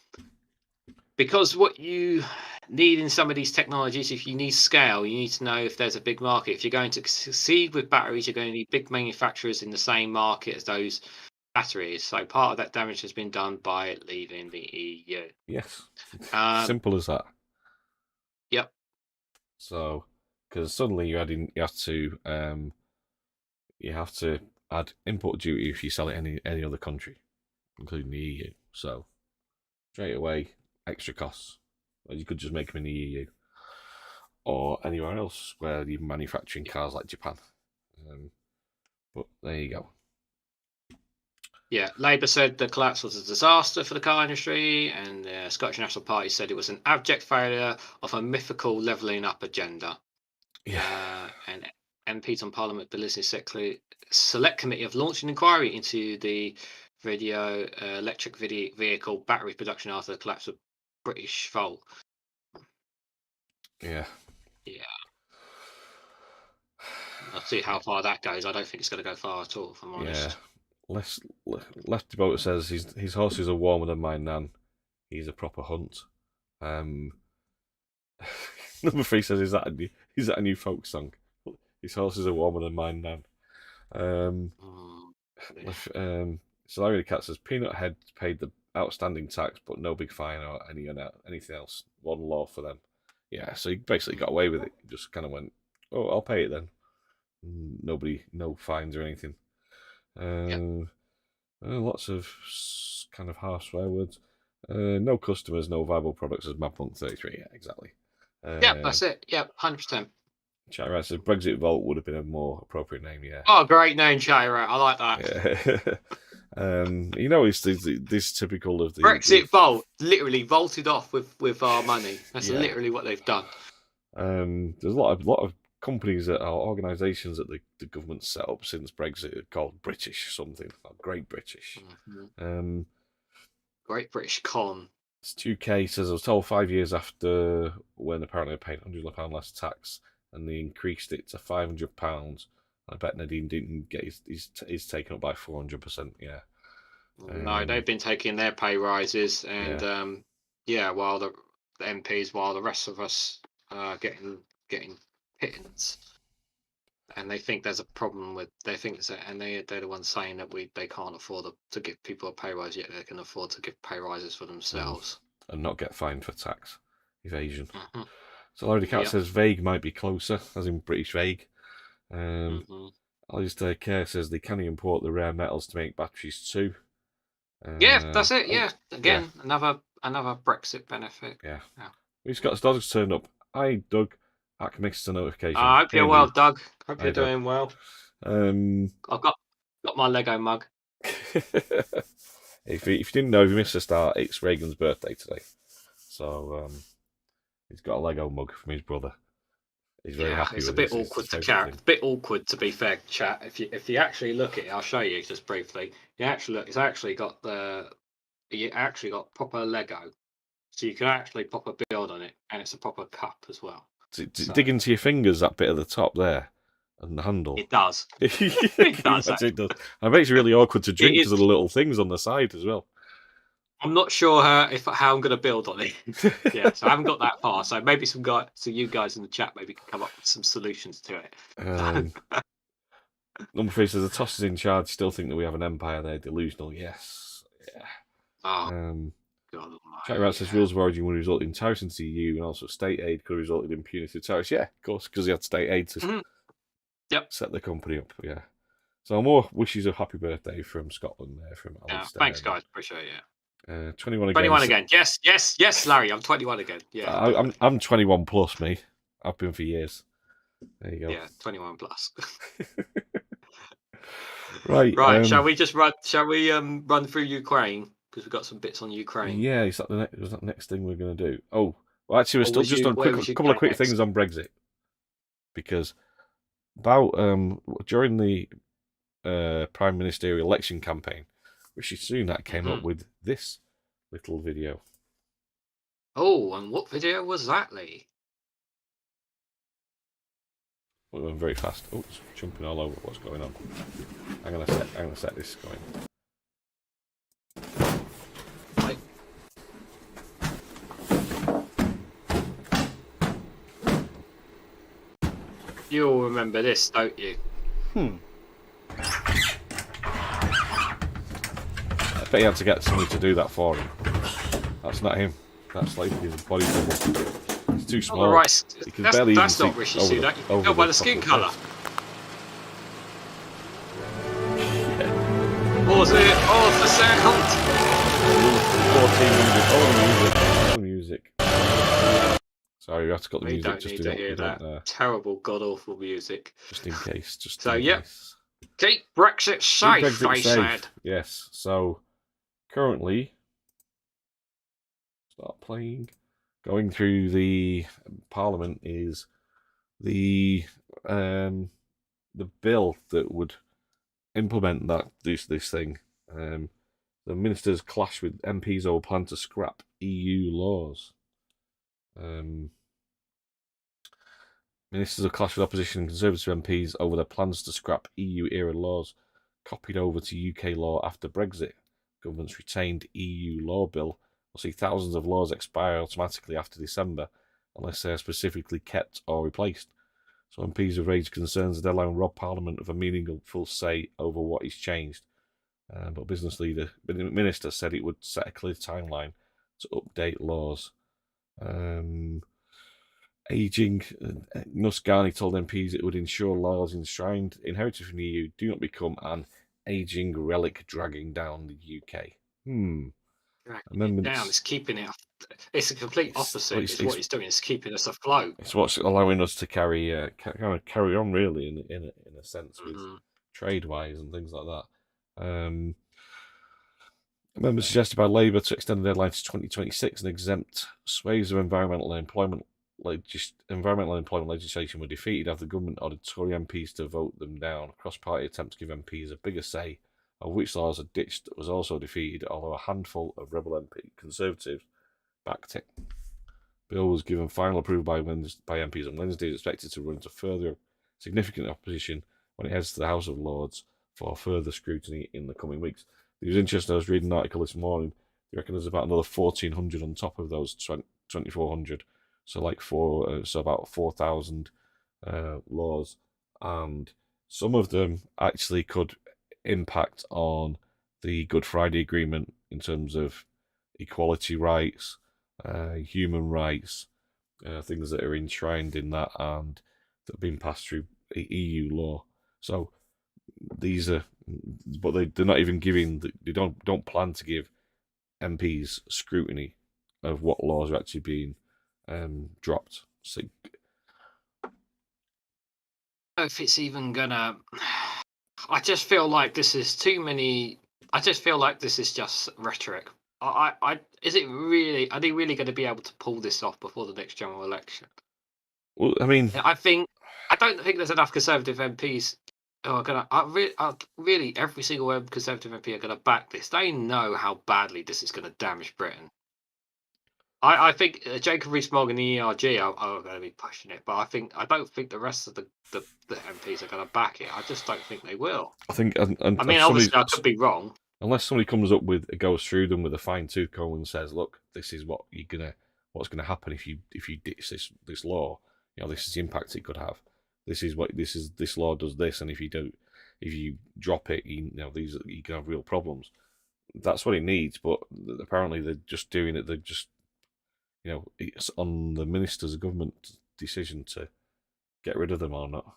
Because what you need in some of these technologies, if you need scale, you need to know if there's a big market. If you're going to succeed with batteries, you're going to need big manufacturers in the same market as those batteries. So part of that damage has been done by leaving the EU. Yes. Simple as that. Yep. So, because suddenly you have to add import duty if you sell it in any other country, including the EU. So, straight away, extra costs. Well, you could just make them in the EU or anywhere else where you're manufacturing cars like Japan. But there you go. Yeah, Labour said the collapse was a disaster for the car industry, and the Scottish National Party said it was an abject failure of a mythical levelling up agenda. Yeah. And MPs on Parliament Business Select Committee have launched an inquiry into the electric vehicle battery production after the collapse of British Volt. Yeah. Yeah. I'll see how far that goes. I don't think it's going to go far at all, if I'm honest. Yeah. Lefty Boat says his horses are warmer than mine, Nan. He's a proper hunt. Number 3 says, is that a new folk song? His horses are warmer than mine, Nan. Solari the Cat says, Peanut Head paid the outstanding tax, but no big fine or anything else. One law for them. Yeah, so he basically got away with it. He just kind of went, oh, I'll pay it then. No fines or anything. Lots of kind of harsh swear words. No customers, no viable products as Mad Monk 33. Yeah, exactly. That's it. 100%. Chatterat says Brexit Vault would have been a more appropriate name. Yeah. Oh, great name, Chatterat. I like that. Yeah. It's this typical of the Brexit Vault. Literally vaulted off with our money. That's literally what they've done. There's a lot of companies that are organisations that the government set up since Brexit called British something, or Great British. Mm-hmm. Great British Con. Stu K says, I was told 5 years after when apparently I paid £100 less tax and they increased it to £500. I bet Nadine didn't get his taken up by 400%. Yeah. No, they've been taking their pay rises, and while the MPs, while the rest of us are getting pittance, and they think there's a problem with. They think and they're the ones saying that they can't afford to give people a pay rise, yet they can afford to give pay rises for themselves and not get fined for tax evasion. Mm-hmm. So Larry Cat says vague might be closer, as in British vague. Alistair Care says they can import the rare metals to make batteries too. That's it. Yeah, again, another Brexit benefit. Yeah. We've got Doug's turned up. Hi, Doug. Ack missed a notification. I hope you're well, Doug. Hope you're Doug. doing well. I've got my Lego mug. If you didn't know, if you missed the start, it's Reagan's birthday today. So he's got a Lego mug from his brother. He's very happy it's with it. It's a bit awkward to be fair, chat. If you actually look at it, I'll show you just briefly. You actually look. It's actually got proper Lego, so you can actually pop a build on it, and it's a proper cup as well. Dig into your fingers, that bit at the top there, and the handle. It does. It does. It does. I bet it's really awkward to drink because of the little things on the side as well. I'm not sure how I'm going to build on it. Yeah, so I haven't got that far. So maybe you guys in the chat maybe can come up with some solutions to it. Number 3 says the tossers in charge still think that we have an empire. They're delusional. Yes. Yeah. Oh. God, Chatterat says rules of origin would result in tariffs into the EU, and also state aid could result in punitive tariffs. Yeah, of course, because he had state aid to set the company up. Yeah. So more wishes of happy birthday from Scotland there from Alistair. Thanks, guys. Appreciate it. 21 again. 21 again. Yes, Larry. I'm 21 again. Yeah. I'm 21 plus, me. I've been for years. There you go. Yeah, 21 plus. Right. Shall we run through Ukraine? Because we've got some bits on Ukraine. Yeah, was that next thing we're going to do? Oh, well, actually, we're still just on a couple of quick things on Brexit. Because during the Prime Ministerial election campaign, Rishi Sunak came up with this little video. Oh, and what video was that, Lee? We're going very fast. Oh, it's jumping all over what's going on. I'm gonna set this going. You'll remember this, don't you? I bet he had to get somebody to do that for him. That's not him. That's like his body double. It's too small. Oh, right. He can barely that's even not Rishi Sunak. You can tell by the skin colour. Pause it. Oh, the sound. 14 minutes. Oh, the music. Sorry, we have to cut the music. Don't need to hear that terrible, god-awful music. Just in case. Case. Keep Brexit safe, they said. Yes. So, currently, start playing. Going through the Parliament is the bill that would implement this thing. The ministers clash with MPs over plan to scrap EU laws. Ministers have clashed with opposition and Conservative MPs over their plans to scrap EU-era laws copied over to UK law after Brexit. Government's retained EU law bill will see thousands of laws expire automatically after December unless they are specifically kept or replaced. So MPs have raised concerns the deadline will rob Parliament of a meaningful say over what is changed. But minister said it would set a clear timeline to update laws. Ageing, Nusgani told MPs it would ensure laws enshrined inherited from the EU do not become an ageing relic dragging down the UK. Dragging it down, it's keeping it. It's a complete opposite. It's what it's doing. It's keeping us afloat. It's what's allowing us to carry on, really, in a sense, with trade-wise and things like that. Members suggested by Labour to extend the deadline to 2026 and exempt swathes of environmental and employment legislation were defeated after the government ordered Tory MPs to vote them down. A cross-party attempt to give MPs a bigger say of which laws are ditched was also defeated, although a handful of Rebel MP Conservatives backed it. bill was given final approval by MPs on Wednesday. It's expected to run into further significant opposition when it heads to the House of Lords for further scrutiny in the coming weeks. It was interesting. I was reading an article this morning. They reckon there's about another 1,400 on top of those 2,400. So about 4,000 laws, and some of them actually could impact on the Good Friday Agreement in terms of equality rights, human rights, things that are enshrined in that and that have been passed through EU law. So these are, but they're not even giving. They don't plan to give MPs scrutiny of what laws are actually being dropped. So if it's even gonna, I just feel like this is too many. I just feel like this is just rhetoric. Is it really? Are they really going to be able to pull this off before the next general election? well, I mean, I don't think there's enough Conservative MPs who are gonna. Really, every single Conservative MP are going to back this. They know how badly this is going to damage Britain. I think Jacob Rees-Mogg and the ERG are going to be pushing it, but I don't think the rest of the MPs are going to back it. I just don't think they will. I think, I mean, obviously, I could be wrong. Unless somebody comes up with, goes through them with a fine tooth comb and says, "Look, this is what's gonna happen if you ditch this law. You know, this is the impact it could have. This law does this, and if you drop it, you can have real problems." That's what it needs, but apparently they're just doing it. They're just, it's on the minister's government decision to get rid of them or not.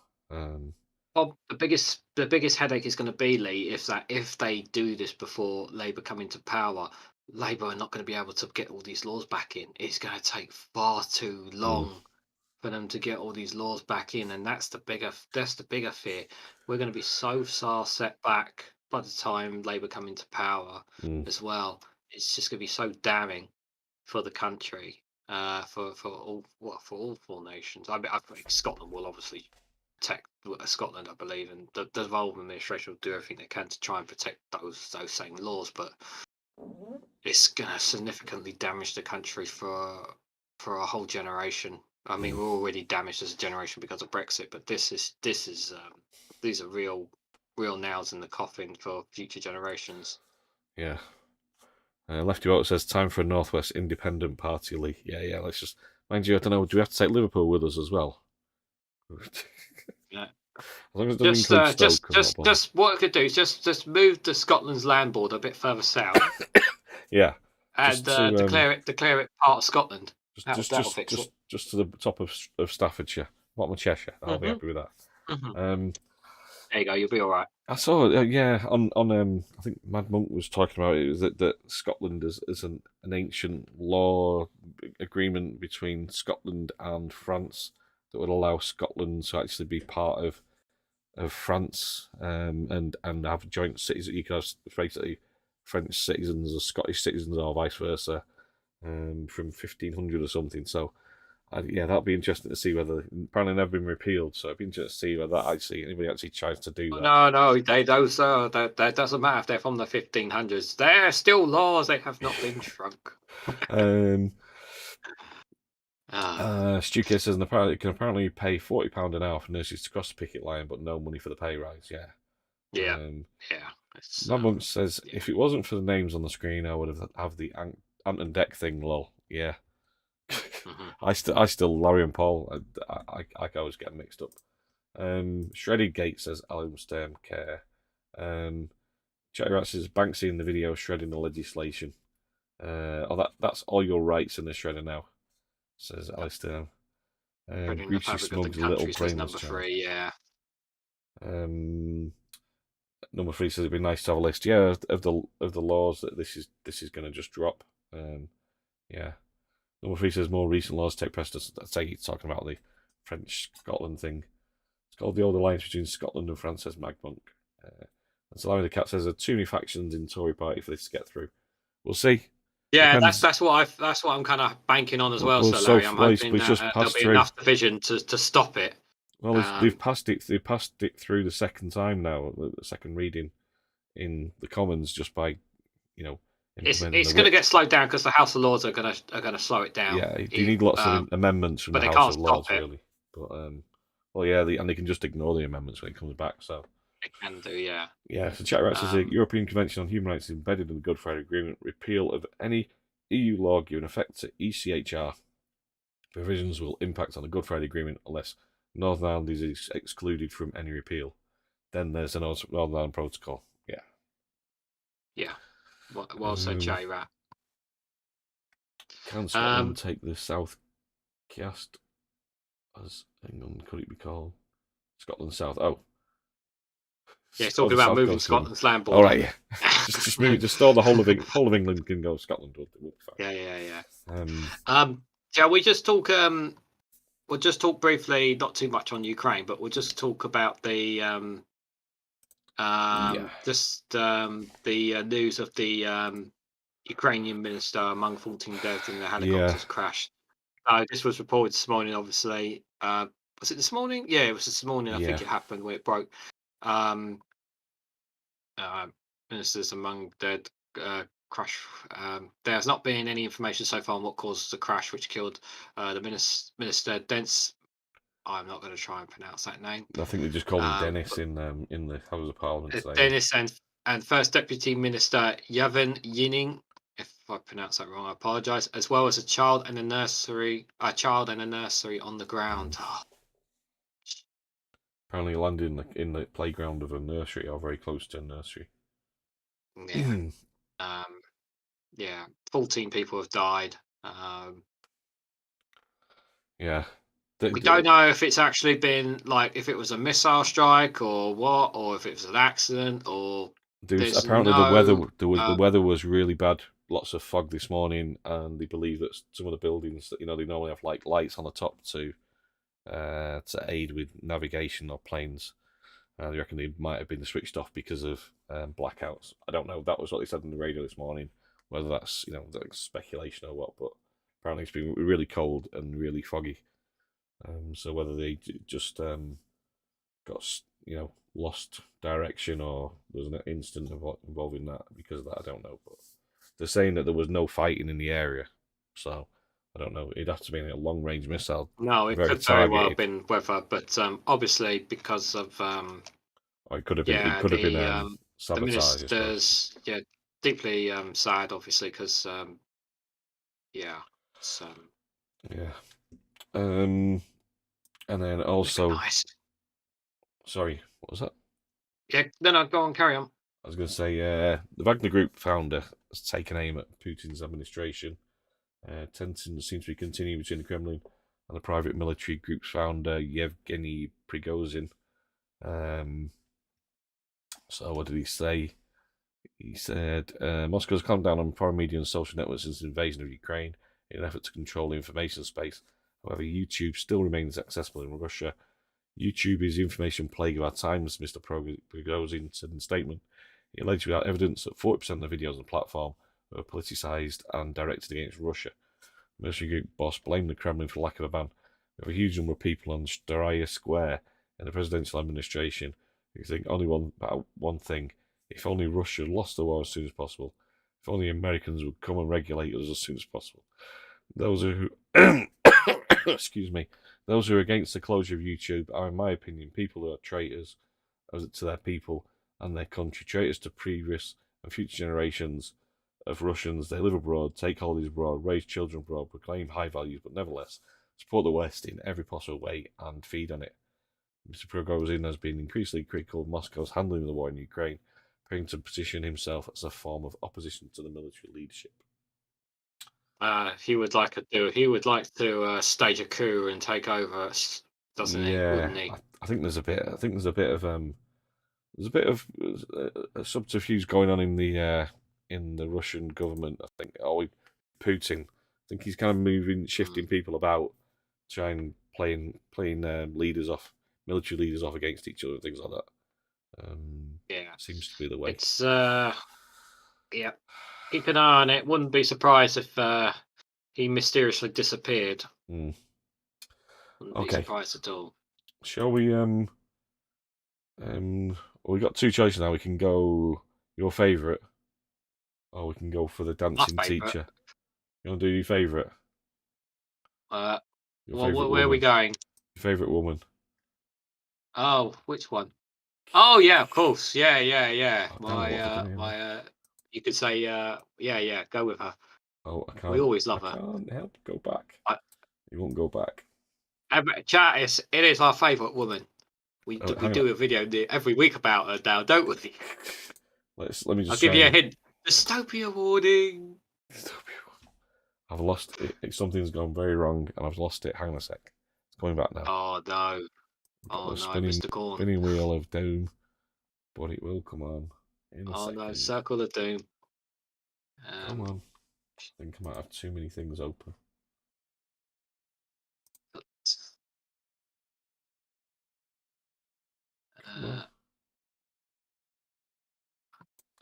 Well, the biggest headache is going to be, Lee, if they do this before Labour come into power, Labour are not going to be able to get all these laws back in. It's going to take far too long for them to get all these laws back in, and that's the bigger fear. We're going to be so far set back by the time Labour come into power as well. It's just going to be so damning for the country, for all four nations. I think Scotland will obviously protect Scotland, I believe, and the Devolved administration will do everything they can to try and protect those same laws. But it's going to significantly damage the country for a whole generation. I mean, we're already damaged as a generation because of Brexit, but these are real nails in the coffin for future generations. Yeah. Lefty Vote says, time for a Northwest Independent Party, Lee. Yeah, let's just... Mind you, I don't know, do we have to take Liverpool with us as well? Yeah. As long as it doesn't include Stoke. Just what I could do is just move the Scotland's land border a bit further south. Yeah. And declare it part of Scotland. Just to the top of Staffordshire, bottom of Cheshire. I'll be happy with that. There you go. You'll be all right. I saw, on I think Mad Monk was talking about it. Was that Scotland is an ancient law agreement between Scotland and France that would allow Scotland to actually be part of France and have joint cities. You could have basically French citizens or Scottish citizens or vice versa from 1500 or something. So. That'll be interesting to see whether apparently never been repealed. So it'd be interesting to see whether anybody actually tries to do that. No, that doesn't matter if they're from the 1500s. They're still laws. They have not been shrunk. Stu K says, it can apparently pay £40 an hour for nurses to cross the picket line, but no money for the pay rise. Yeah. Monk says, if it wasn't for the names on the screen, I would have the Ant and Deck thing. Lol. Yeah. I still Larry and Paul. I always get them mixed up. Shredded Gate says Alan Stern care. Chatty Rat says Banksy in the video shredding the legislation. That's all your rights in the shredder now. Says Alistair. Greasy Smugs little brain number 3. Yeah. Number 3 says it'd be nice to have a list. Yeah, of the laws that this is going to just drop. Yeah. Number 3 says more recent laws take precedence. I take it's talking about the French-Scotland thing. It's called the old alliance between Scotland and France, says Magmonk. And so Larry the Cat says there are too many factions in Tory party for this to get through. We'll see. Yeah, that's what I'm kind of banking on as well. So Larry, I'm hoping there'll be enough division to stop it. Well, they've passed it. They passed it through the second time now, the second reading in the Commons, just by It's going to get slowed down because the House of Lords are going to slow it down. Yeah, you need lots of amendments from but the they House can't of Lords, stop it. really. But well, yeah, and they can just ignore the amendments when it comes back. So They can do, yeah. yeah. So chat right says the European Convention on Human Rights is embedded in the Good Friday Agreement. Repeal of any EU law giving effect to ECHR provisions will impact on the Good Friday Agreement unless Northern Ireland is excluded from any repeal. Then there's a Northern Ireland Protocol. Yeah. Yeah. Well said, J-Rat. Can Scotland take the South Cast as England could it be called? Scotland South. Oh. Yeah, it's talking about moving Scotland's land border. All right, yeah. just move it. Just store the whole of England can go Scotland. Yeah. Shall we just talk? We'll just talk briefly, not too much on Ukraine, but we'll just talk about the news of the Ukrainian minister among 14 dead in the helicopters crash. This was reported this morning. Obviously, was it this morning? Yeah, it was this morning. I think it happened where it broke. Ministers among dead crash. There has not been any information so far on what caused the crash, which killed the minister Dents. I'm not going to try and pronounce that name. I think they just called him Dennis in the House of Parliament today. Dennis and First Deputy Minister Yevhen Yining. If I pronounce that wrong, I apologise. As well as a child and a nursery on the ground. Apparently landed in the playground of a nursery or very close to a nursery. Yeah. 14 people have died. Yeah. We don't know if it's actually been if it was a missile strike or what, or if it was an accident or. Apparently the weather was really bad. Lots of fog this morning, and they believe that some of the buildings that they normally have lights on the top to aid with navigation or planes. They reckon they might have been switched off because of blackouts. I don't know. That was what they said on the radio this morning. Whether that's that's speculation or what, but apparently it's been really cold and really foggy. So whether they just got lost direction or there was an incident involving that because of that, I don't know. But they're saying that there was no fighting in the area, so I don't know. It'd have to be a long range missile. No, it could very well have been weather, but obviously because of it could have been. It could have been sabotage. The ministers, deeply sad, obviously, because and then also, nice. Sorry, what was that? Yeah, no, go on, carry on. I was going to say, the Wagner Group founder has taken aim at Putin's administration. Tension seems to be continuing between the Kremlin and the private military group's founder, Yevgeny Prigozhin. So what did he say? He said, Moscow's calmed down on foreign media and social networks since the invasion of Ukraine in an effort to control the information space. However, YouTube still remains accessible in Russia. YouTube is the information plague of our times, Mr. Prigozhin said in a statement. He alleged without evidence that 40% of the videos on the platform were politicised and directed against Russia. The military group boss blamed the Kremlin for lack of a ban. There were a huge number of people on Staraya Square in the presidential administration who think only about one thing. If only Russia lost the war as soon as possible. If only Americans would come and regulate us as soon as possible. Those who excuse me, those who are against the closure of YouTube are, in my opinion, people who are traitors to their people and their country, traitors to previous and future generations of Russians. They live abroad, take holidays abroad, raise children abroad, proclaim high values, but nevertheless support the West in every possible way and feed on it. Mr. Prigozhin has been increasingly critical of Moscow's handling of the war in Ukraine, appearing to position himself as a form of opposition to the military leadership. He would like to stage a coup and take over, doesn't he? Wouldn't he? I think there's a bit of a subterfuge going on in the Russian government. I think Putin. I think he's kind of shifting people about, trying playing military leaders off against each other and things like that. Seems to be the way. It's keep an eye on it. Wouldn't be surprised if he mysteriously disappeared. Wouldn't be surprised at all. Shall we? We got two choices now. We can go your favourite, or we can go for the dancing favourite. teacher. You want to do your favourite? Well, Favourite where are we woman. going? Your favourite woman. Oh, which one? Oh yeah, of course. Yeah. Oh, damn it, what have I done here, My you could say yeah, go with her. Oh, I can't. We always love I her. can't help. Go back. I- You won't go back. Chat, it is our favourite woman. We Oh, we hang do a video every week about her now, don't we? Let me just I'll give try you a and- hint. Dystopia warning. I've lost it. Something's gone very wrong, and I've lost it. Hang on a sec. It's coming back now. Oh no. Got Oh the no, Mr. Corn. spinning wheel of doom, but it will come on in a Oh second. no, Circle of Doom. Come on. I think I might have too many things open.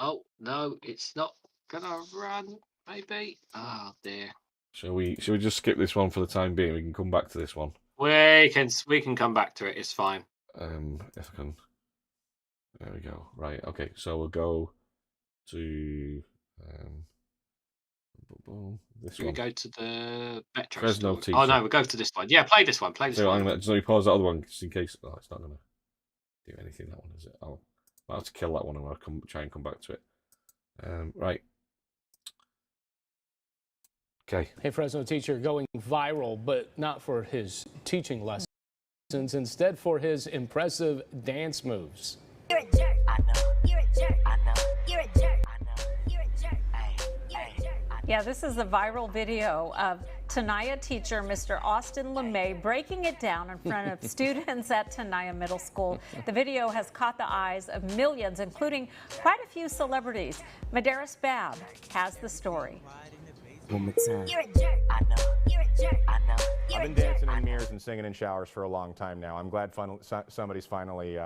Oh no, it's not gonna run. Maybe. Oh dear. Shall we just skip this one for the time being? We can come back to this one. We can come back to it. It's fine. If I can. There we go. Right. Okay. So we'll go to this We one. go to the Metro Fresno store. Oh no, teacher. we'll go to this one. Yeah, play this one. Play this So one. just let me pause that other one just in case. Oh, it's not gonna do anything. That one is it? I'll have to kill that one and I'll try and come back to it. Right. Okay. Hey, Fresno teacher going viral, but not for his teaching lessons, instead for his impressive dance moves. You're a jerk. I know. You're a jerk. I know. You're a jerk. I know. You're a jerk. You're a jerk. Yeah, this is a viral video of Tenaya teacher Mr. Austin LeMay breaking it down in front of students at Tenaya Middle School. The video has caught the eyes of millions, including quite a few celebrities. Madaris Bab has the story. You're a jerk. I know. You're a jerk. I know. You're I've been dancing in mirrors and singing in showers for a long time now. I'm glad somebody's finally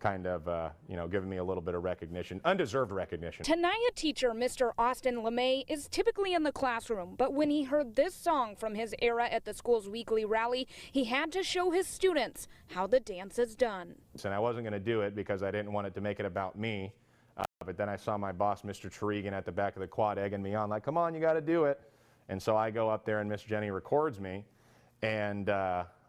giving me a little bit of recognition, undeserved recognition. Tenaya teacher Mr. Austin LeMay is typically in the classroom, but when he heard this song from his era at the school's weekly rally, he had to show his students how the dance is done. And I wasn't going to do it because I didn't want it to make it about me. But then I saw my boss, Mr. Tory, at the back of the quad egging me on, like, come on, you got to do it. And so I go up there and Miss Jenny records me. And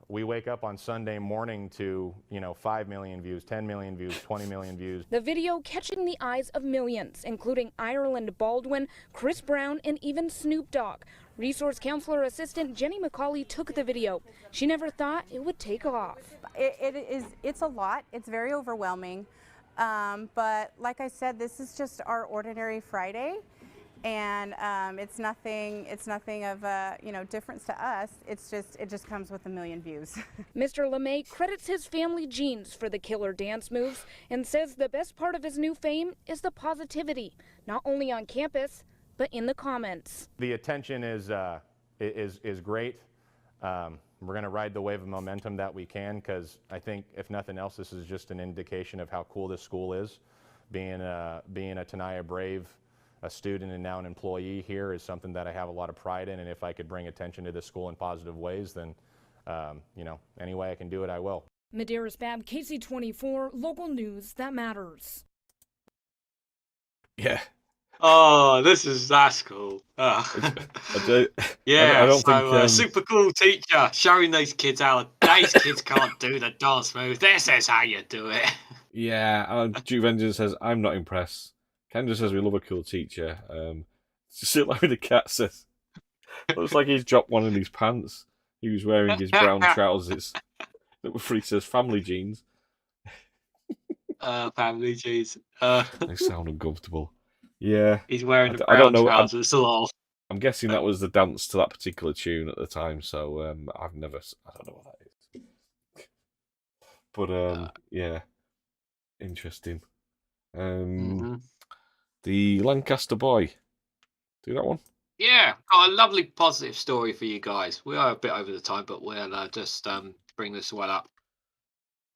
we wake up on Sunday morning to, 5 million views, 10 million views, 20 million views. The video catching the eyes of millions, including Ireland Baldwin, Chris Brown, and even Snoop Dogg. Resource counselor assistant Jenny McCauley took the video. She never thought it would take off. It's a lot. It's very overwhelming. But like I said, this is just our ordinary Friday, and it's nothing of difference to us. It just comes with a million views. Mr. LeMay credits his family genes for the killer dance moves and says the best part of his new fame is the positivity, not only on campus but in the comments. The attention is great. We're going to ride the wave of momentum that we can, because I think, if nothing else, this is just an indication of how cool this school is. Being a Tenaya Brave, a student and now an employee here, is something that I have a lot of pride in, and if I could bring attention to this school in positive ways, then, any way I can do it, I will. Madaris Bab, KC24, local news that matters. Yeah. Oh, that's cool. I Yeah, don't think super cool teacher showing these kids how these kids can't do the dance move. This is how you do it. Yeah, Duke Vengeance says, I'm not impressed. Kendra says, we love a cool teacher. Sit like the cat says, looks like he's dropped one in his pants. He was wearing his brown trousers. He says, family jeans. Family jeans. They sound uncomfortable. Yeah. He's wearing the I don't brown know. trousers. I'm guessing that was the dance to that particular tune at the time, so I don't know what that is. But yeah, interesting. The Lancaster boy. Do that one? Yeah, got a lovely positive story for you guys. We are a bit over the time, but we'll just bring this one up.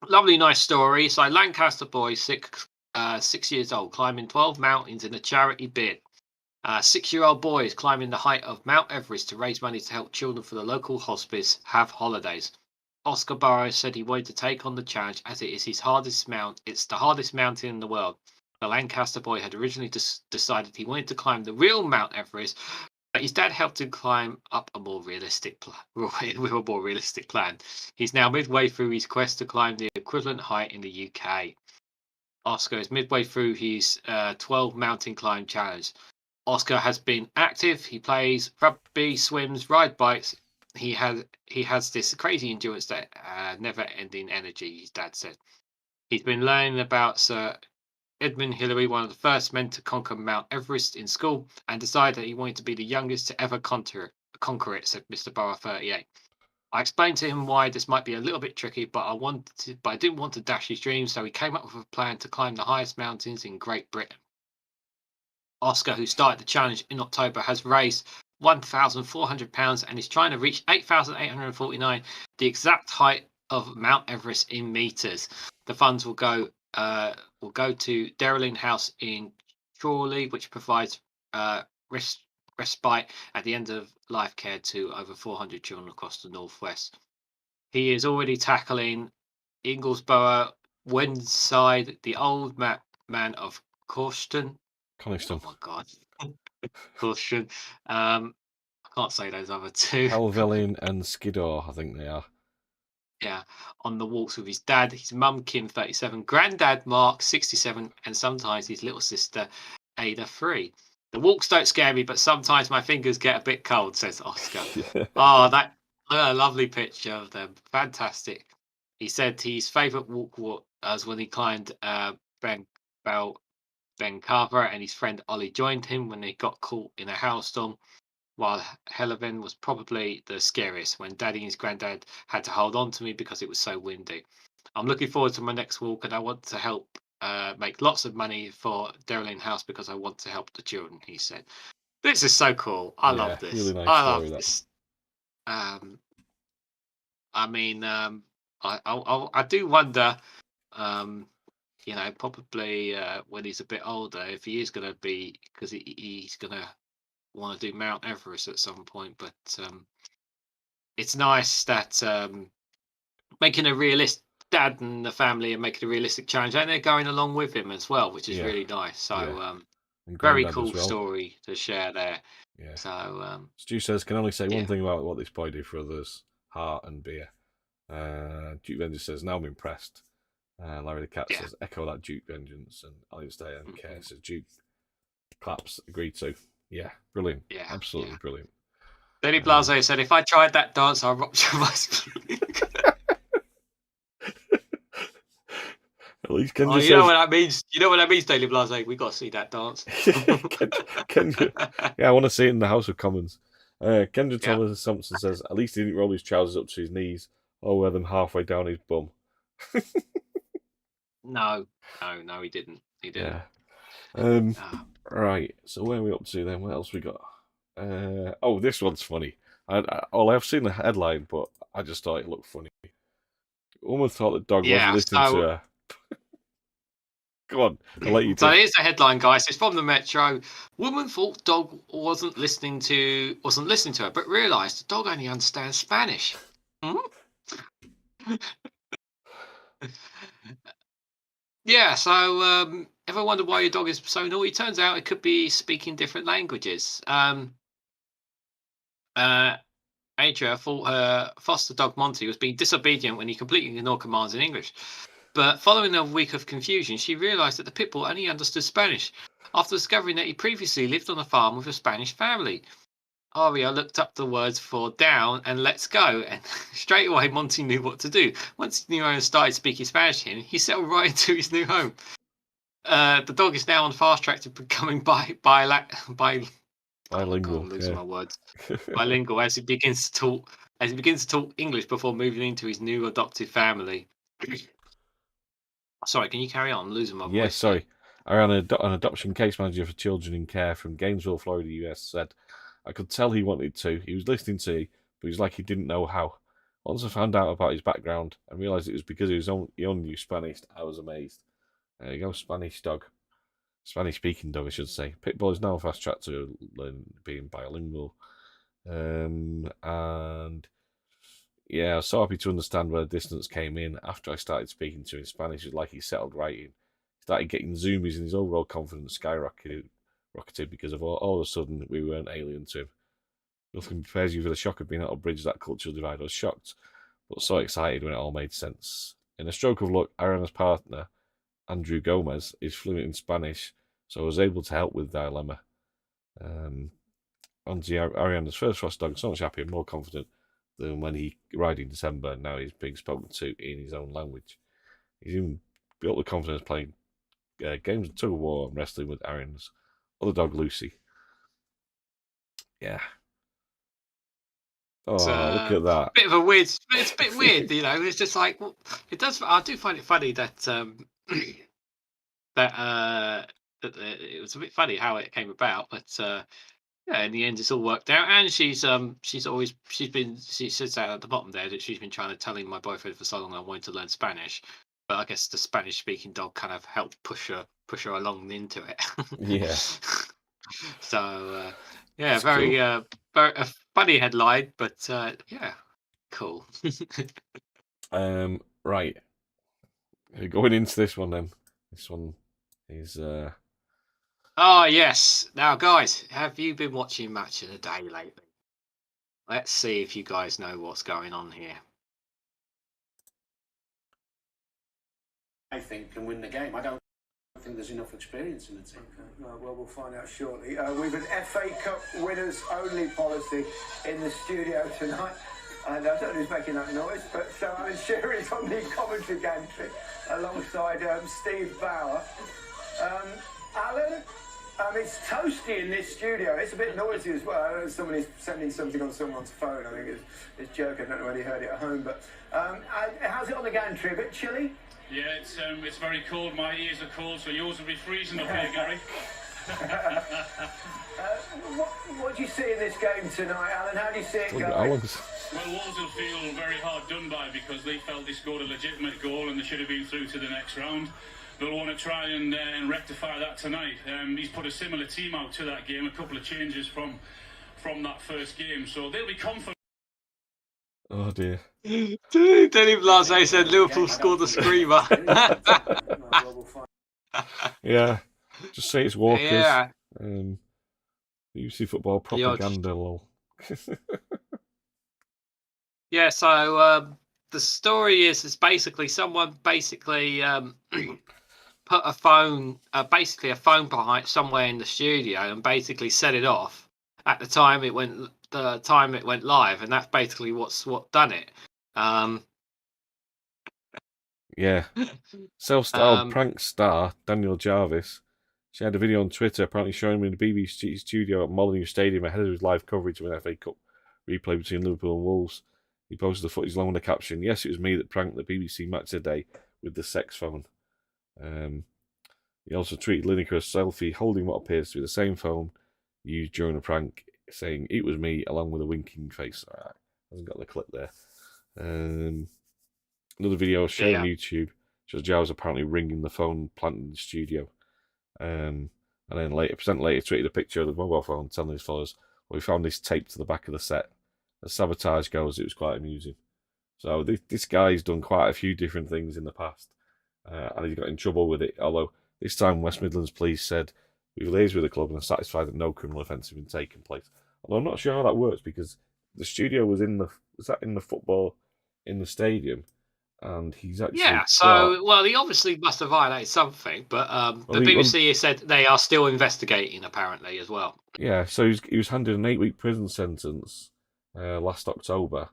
Lovely, nice story. So Lancaster boy, 6 years old, climbing 12 mountains in a charity bid. 6-year-old boy is climbing the height of Mount Everest to raise money to help children for the local hospice have holidays. Oscar Burrows said he wanted to take on the challenge as it is his hardest mount. It's the hardest mountain in the world. The Lancaster boy had originally decided he wanted to climb the real Mount Everest, but his dad helped him climb up a more realistic with a more realistic plan. He's now midway through his quest to climb the equivalent height in the UK. Oscar is midway through his 12 mountain climb challenge. Oscar has been active. He plays rugby, swims, ride bikes. He has this crazy endurance that never-ending energy. His dad said he's been learning about Sir Edmund Hillary, one of the first men to conquer Mount Everest in school, and decided that he wanted to be the youngest to ever conquer it. Said Mr. Burrow 38. I explained to him why this might be a little bit tricky, but I didn't want to dash his dreams, so he came up with a plan to climb the highest mountains in Great Britain. Oscar, who started the challenge in October, has raised £1,400 and is trying to reach 8,849, the exact height of Mount Everest in meters. The funds will go to Derrylin House in Chorley, which provides respite at the end of life care to over 400 children across the northwest. He is already tackling Inglesborough, Wenside, the old man of Coniston. Coniston. Oh my god. Coniston. I can't say those other two. Helvellyn and Skiddaw, I think they are. Yeah, on the walks with his dad, his mum Kim 37, granddad Mark 67, and sometimes his little sister Ada 3. The walks don't scare me, but sometimes my fingers get a bit cold, says Oscar. Oh, that a lovely picture of them. Fantastic. He said his favourite walk was when he climbed Ben Carver, and his friend Ollie joined him when they got caught in a hailstorm, while Helvellyn was probably the scariest, when Daddy and his granddad had to hold on to me because it was so windy. I'm looking forward to my next walk, and I want to help make lots of money for Derrylin House because I want to help the children, he said. This is so cool. I love this. Really nice I story, love this. I mean, I do wonder, probably when he's a bit older, if he is going to be, because he's going to want to do Mount Everest at some point. But it's nice that making a realistic, dad and the family are making a realistic challenge, and they're going along with him as well, which is really nice. So very cool story to share there. Yeah. So Stu says, can only say one thing about what this boy did for others: heart and beer. Duke Vengeance says, now I'm impressed. Larry the Cat says, echo that, Duke Vengeance. And Alistair and Care says, Duke claps, agreed to. Yeah, brilliant. Yeah, absolutely brilliant. Danny Blase said, if I tried that dance, I'll rupture my spleen. At least you know what that means. You know what that means, Daily Blase. We got to see that dance. Yeah, I want to see it in the House of Commons. Kendra Thomas Thompson says, at least he didn't roll his trousers up to his knees or wear them halfway down his bum. No, he didn't. He didn't. Yeah. Right. So where are we up to then? What else we got? This one's funny. I've seen the headline, but I just thought it looked funny. A woman thought the dog wasn't listening to her. Go on, I'll let you. So here's the headline, guys. It's from the Metro. Woman thought dog wasn't listening to her, but realised the dog only understands Spanish. Yeah. So ever wonder why your dog is so naughty? Turns out it could be speaking different languages. Adria thought her foster dog Monty was being disobedient when he completely ignored commands in English. But following a week of confusion, she realised that the pit bull only understood Spanish after discovering that he previously lived on a farm with a Spanish family. Aria looked up the words for down and let's go, and straight away Monty knew what to do. Once his new owner started speaking Spanish to him, he settled right into his new home. The dog is now on fast track to becoming bilingual. I'm losing my words. Bilingual as he begins to talk English before moving into his new adopted family. Sorry, can you carry on? I'm losing my voice. Yes, sorry. I ran an adoption case manager for children in care from Gainesville, Florida, US, said, I could tell he wanted to. He was listening to me, but he was like he didn't know how. Once I found out about his background and realised it was because he only knew Spanish, I was amazed. There you go, Spanish dog. Spanish-speaking dog, I should say. Pitbull is now a fast track to learn being bilingual. And yeah, I was so happy to understand where the distance came in after I started speaking to him in Spanish. It was like he settled right in. He started getting zoomies, and his overall confidence skyrocketed because of all of a sudden we weren't alien to him. Nothing prepares you for the shock of being able to bridge that cultural divide. I was shocked, but so excited when it all made sense. In a stroke of luck, Ariana's partner, Andrew Gomez, is fluent in Spanish, so I was able to help with the dilemma. Onto Ariana's first Frost dog, so much happier, more confident than when he arrived in December. Now he's being spoken to in his own language. He's even built the confidence playing games of tug of war and wrestling with Ariana's other dog, Lucy. Yeah. Oh, look at that! Bit of a weird. It's a bit weird, you know. It's just like it does. I do find it funny that that it was a bit funny how it came about, but yeah, in the end, it's all worked out. And she says that at the bottom there that she's been trying to tell my boyfriend for so long I wanted to learn Spanish, but I guess the Spanish speaking dog kind of helped push her along into it. Yeah. So yeah, That's very cool. very a funny headline, but yeah, cool. Right. Going into this one then. This one is Oh yes. Now, guys, have you been watching Match of the Day lately? Let's see if you guys know what's going on here. I think can win the game. I don't think there's enough experience in the team. Okay. Well, we'll find out shortly. We've an FA Cup winners only policy in the studio tonight. And I don't know who's making that noise, but Alan Shearer is on the commentary gantry alongside Steve Bauer. Alan, it's toasty in this studio. It's a bit noisy as well. I know somebody's sending something on someone's phone. I think it's joke. I don't know whether you heard it at home, but how's it on the gantry? A bit chilly? Yeah, it's very cold. My ears are cold, so yours will be freezing up here, Gary. What do you see in this game tonight, Alan? How do you see it going? Well, Wolves will feel very hard done by because they felt they scored a legitimate goal and they should have been through to the next round. They'll want to try and rectify that tonight. He's put a similar team out to that game, a couple of changes from that first game, so they'll be confident. Oh dear. Dude, Denny Blase said Liverpool scored the screamer. Yeah. Just say it's Walkers. Yeah. BBC football propaganda, lol. Yeah, so the story is basically someone put a phone behind somewhere in the studio and basically set it off at the time it went live, and that's basically what done it. Yeah. Self-styled prank star Daniel Jarvis. She had a video on Twitter apparently showing him in the BBC studio at Molineux Stadium ahead of his live coverage of an FA Cup replay between Liverpool and Wolves. He posted the footage along with a caption, "Yes, it was me that pranked the BBC Match of the Day with the sex phone." He also tweeted Lineker a selfie holding what appears to be the same phone used during a prank, saying, "It was me," along with a winking face. Hasn't got the clip there. Another video shared on YouTube shows Jarvis apparently ringing the phone planted in the studio. And then later tweeted a picture of the mobile phone telling his followers, "Well, we found this taped to the back of the set." As sabotage goes, it was quite amusing. So this guy's done quite a few different things in the past, and he's got in trouble with it. Although this time West Midlands Police said, "We've liaised with the club and are satisfied that no criminal offence has been taken place." Although I'm not sure how that works because the studio was in the football in the stadium, and he's actually well, he obviously must have violated something, but the BBC said they are still investigating apparently as well. Yeah, so he was handed an 8-week prison sentence last October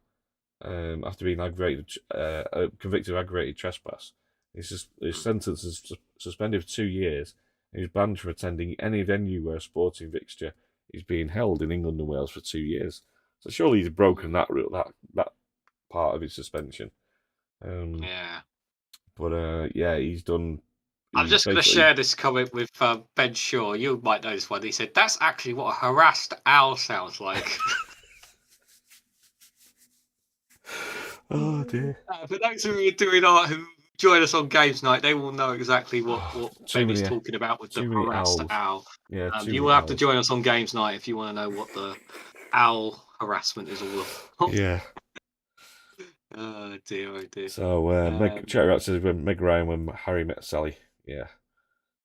after being convicted of aggravated trespass. His sentence is suspended for 2 years, and he's banned from attending any venue where a sporting fixture is being held in England and Wales for 2 years. So surely he's broken that part of his suspension. But he's done. I'm just going to share this comment with Ben Shaw. You might know this one. He said, "That's actually what a harassed owl sounds like." Oh dear. For those who join us on Games Night, they will know exactly what Ben is talking about with the harassed owl. Yeah, you will have to join us on Games Night if you want to know what the owl harassment is all about. Yeah. Oh dear. So Meg Chatterat says when Meg Ryan when Harry met Sally. Yeah.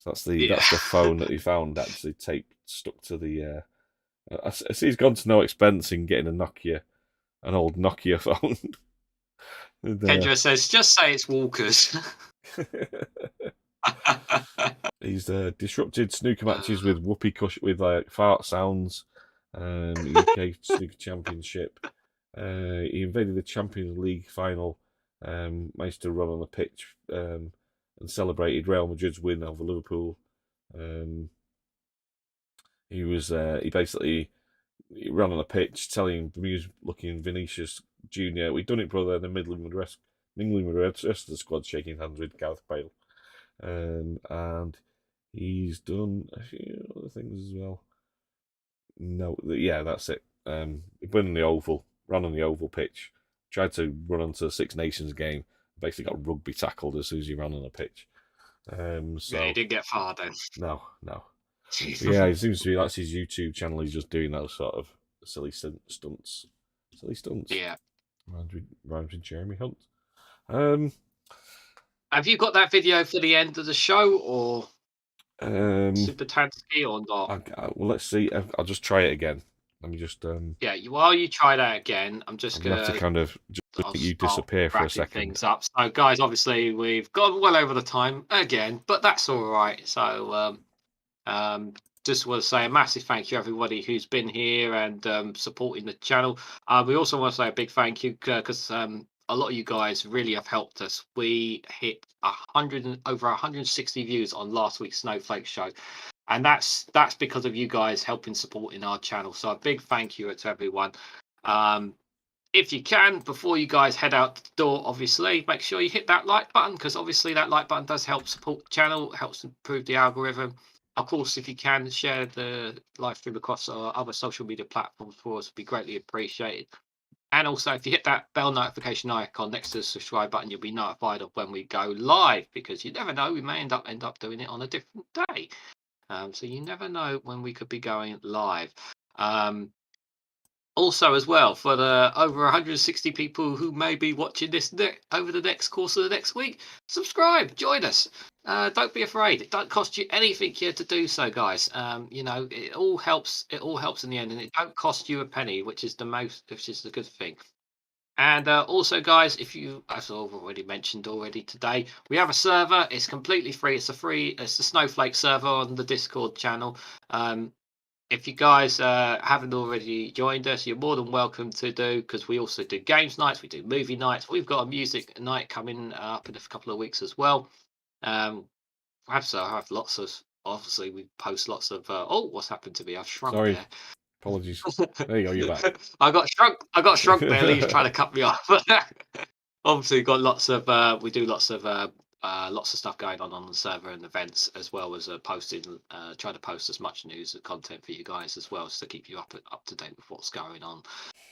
That's the phone that he found actually taped stuck to the. I see he's gone to no expense in getting an old Nokia phone. Kendra says, "Just say it's Walker's." He's disrupted snooker matches with whoopee with like fart sounds. UK snooker championship. He invaded the Champions League final. Managed to run on the pitch and celebrated Real Madrid's win over Liverpool. He ran on the pitch telling bemused-looking Vinicius Jr., "We've done it, brother," and then mingling with the rest of the squad, shaking hands with Gareth Bale. And he's done a few other things as well. No, yeah, that's it. He ran on the oval pitch, tried to run onto the Six Nations game, basically got rugby tackled as soon as he ran on the pitch. So he didn't get far then. No. Yeah, it seems to be that's his YouTube channel. He's just doing those sort of silly stunts. Yeah. Rhymes with Jeremy Hunt. Have you got that video for the end of the show, or Super Tansky, or not? Well, let's see. I'll just try it again. Let me just. Yeah, while you try that again, I'm gonna have to kind of just let you disappear for a second. Things up. So, guys, obviously we've gone well over the time again, but that's all right. So, just want to say a massive thank you everybody who's been here and supporting the channel. We also want to say a big thank you because a lot of you guys really have helped us. We hit over 160 views on last week's Snowflake Show, and that's because of you guys helping supporting our channel. So a big thank you to everyone. If you can, before you guys head out the door, obviously make sure you hit that like button, because obviously that like button does help support the channel, helps improve the algorithm. Of course, if you can, share the live stream across our other social media platforms for us, would be greatly appreciated. And also, if you hit that bell notification icon next to the subscribe button, you'll be notified of when we go live, because you never know, we may end up doing it on a different day. So you never know when we could be going live. Also, as well, for the over 160 people who may be watching this over the next course of the next week, subscribe, join us. Don't be afraid. It don't cost you anything here to do so, guys. It all helps. It all helps in the end, and it don't cost you a penny, which is the good thing. And also, guys, as I've already mentioned today, we have a server. It's completely free. It's the Snowflake server on the Discord channel. If you guys haven't already joined us, you're more than welcome to do, because we also do games nights, we do movie nights. We've got a music night coming up in a couple of weeks as well. I have lots of, obviously we post lots of, what's happened to me? I've shrunk there. Apologies. There you go, you're back. I got shrunk there. Lee's trying to cut me off. Obviously, got lots of, we do lots of stuff going on the server and events, as well as posting, trying to post as much news and content for you guys as well, so to keep you up to date with what's going on.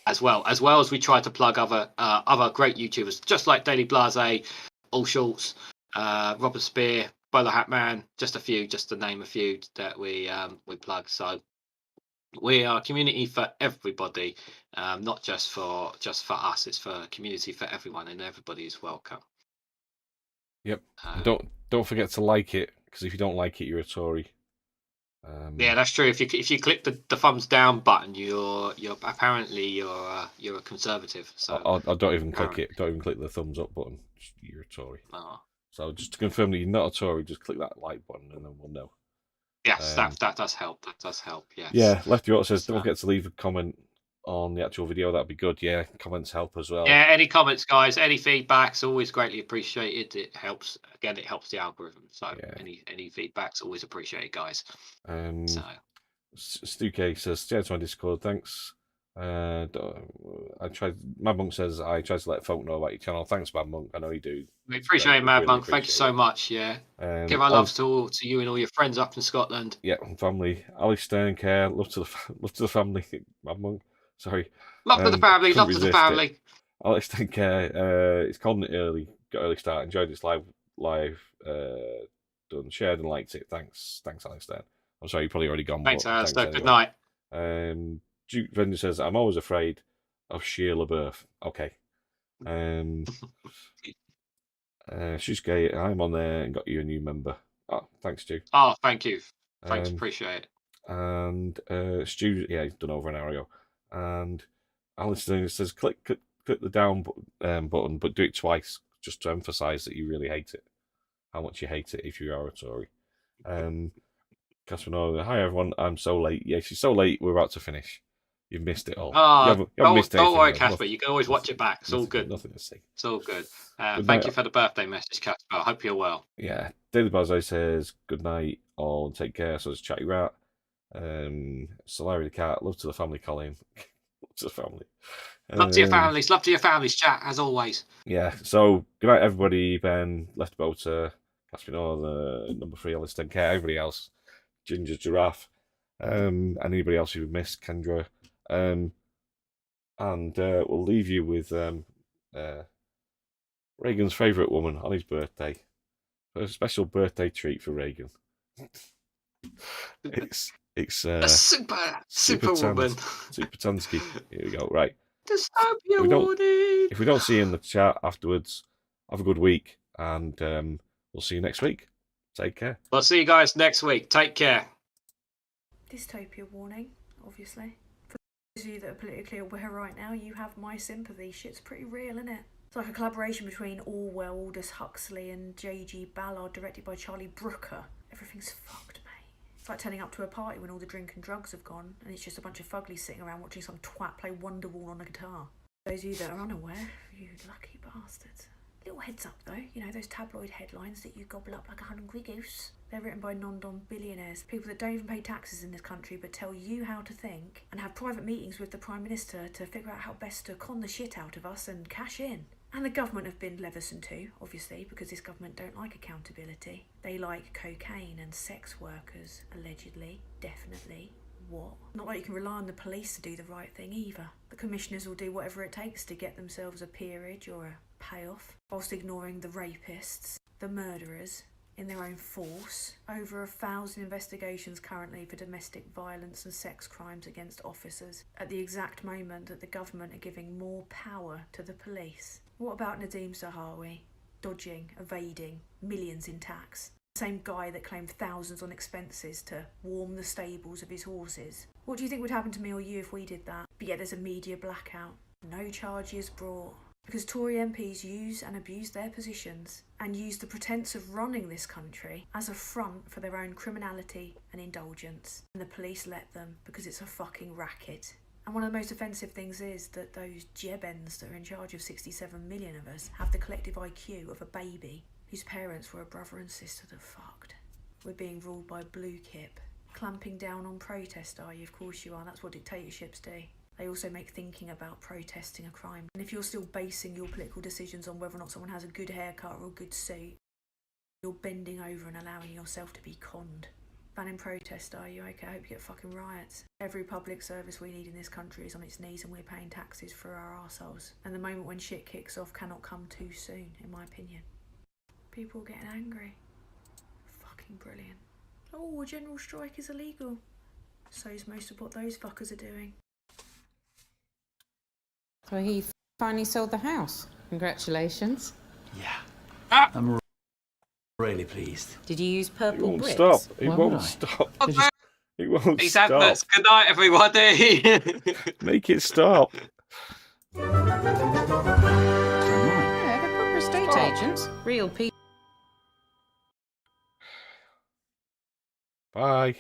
As well as we try to plug other great YouTubers, just like Daily Blase, All Shorts, Robert Spear, Bowler Hat Man, just to name a few that we plug. So we are a community for everybody, not just for us. It's for a community for everyone, and everybody is welcome. Yep. Don't forget to like it, because if you don't like it, you're a Tory. Yeah, that's true. If you click the thumbs down button, you're apparently a conservative. So I don't even click it. Don't even click the thumbs up button. You're a Tory. Oh. So just to confirm that you're not a Tory, just click that like button, and then we'll know. Yes, that does help. That does help. Yes. Yeah, Lefty Water says don't forget to leave a comment on the actual video. That'd be good. Yeah, comments help as well. Yeah, any comments, guys, any feedback's always greatly appreciated. It helps. Again, it helps the algorithm. So any feedback's always appreciated, guys. Stu K says stay to my Discord. Thanks. Mad Monk says I tried to let folk know about your channel. Thanks, Mad Monk. I know you do. We appreciate it, Mad Monk. Thank you so much. Yeah. Give our love to you and all your friends up in Scotland. Yeah, family. Ali Stern care. Love to the family. Mad Monk. Sorry. Love to the family. Love to the family. Alex Stern care. It's calling it early. Got early start. Enjoyed this live. Done. Shared and liked it. Thanks, Alex Stern. I'm sorry, you've probably already gone. Thanks, Alex. Good night. Duke Vendor says, I'm always afraid of sheer LaBeouf. Okay. She's gay. I'm on there and got you a new member. Oh, thanks, Stu. Oh, thank you. Thanks, appreciate it. And Stu, yeah, he's done over an hour ago. And Alistair says, click the down button, but do it twice, just to emphasise that you really hate it. How much you hate it if you are a Tory. Casper, hi everyone, I'm so late. Yes, you're so late, we're about to finish. You've missed it all. You haven't missed anything. Don't worry, Casper. You can always watch it back. It's all good. Nothing to see. It's all good. Thank you for the birthday message, Casper. I hope you're well. Yeah. Daily Bazo says, good night, all, and take care. So it's Chatty Rat. Solari the Cat, love to the family, Colin. Love to the family. Love to your families. Love to your families, chat, as always. Yeah. So, good night, everybody. Ben, Left Boater, Casper, the number 3, Alistair, Care, everybody else. Ginger Giraffe. And anybody else you've missed, Kendra. And we'll leave you with Reagan's favourite woman on his birthday. A special birthday treat for Reagan. It's a super woman. Super Tansky. Here we go. Right. If we don't see you in the chat afterwards, have a good week, and we'll see you next week. Take care. We'll see you guys next week. Take care. Dystopia warning, obviously. For those of you that are politically aware right now, you have my sympathy. Shit's pretty real, isn't it? It's like a collaboration between Orwell, Aldous Huxley and J.G. Ballard, directed by Charlie Brooker. Everything's fucked, mate. It's like turning up to a party when all the drink and drugs have gone, and it's just a bunch of fuglies sitting around watching some twat play Wonderwall on a guitar. Those of you that are unaware, you lucky bastards. Little heads up though, you know those tabloid headlines that you gobble up like a hungry goose? They're written by non-dom billionaires, people that don't even pay taxes in this country but tell you how to think and have private meetings with the Prime Minister to figure out how best to con the shit out of us and cash in. And the government have been Leveson too, obviously, because this government don't like accountability. They like cocaine and sex workers, allegedly, definitely. What? Not like you can rely on the police to do the right thing either. The commissioners will do whatever it takes to get themselves a peerage or a payoff, whilst ignoring the rapists, the murderers, in their own force. Over 1,000 investigations currently for domestic violence and sex crimes against officers, at the exact moment that the government are giving more power to the police. What about Nadeem Zahawi? Dodging, evading, millions in tax. Same guy that claimed thousands on expenses to warm the stables of his horses. What do you think would happen to me or you if we did that? But yet there's a media blackout. No charges brought. Because Tory MPs use and abuse their positions and use the pretence of running this country as a front for their own criminality and indulgence. And the police let them because it's a fucking racket. And one of the most offensive things is that those jebens that are in charge of 67 million of us have the collective IQ of a baby whose parents were a brother and sister that fucked. We're being ruled by blue kip. Clamping down on protest, are you? Of course you are. That's what dictatorships do. They also make thinking about protesting a crime. And if you're still basing your political decisions on whether or not someone has a good haircut or a good suit, you're bending over and allowing yourself to be conned. Banning protest, are you? Okay, I hope you get fucking riots. Every public service we need in this country is on its knees and we're paying taxes for our arseholes. And the moment when shit kicks off cannot come too soon, in my opinion. People are getting angry. Fucking brilliant. Oh, a general strike is illegal. So is most of what those fuckers are doing. So he finally sold the house. Congratulations. Yeah. I'm really pleased. Did you use purple bricks? Stop. It won't stop. It won't These stop. adverts. Good night, everybody. Make it stop. Yeah, they're proper estate agents. Real people. Bye.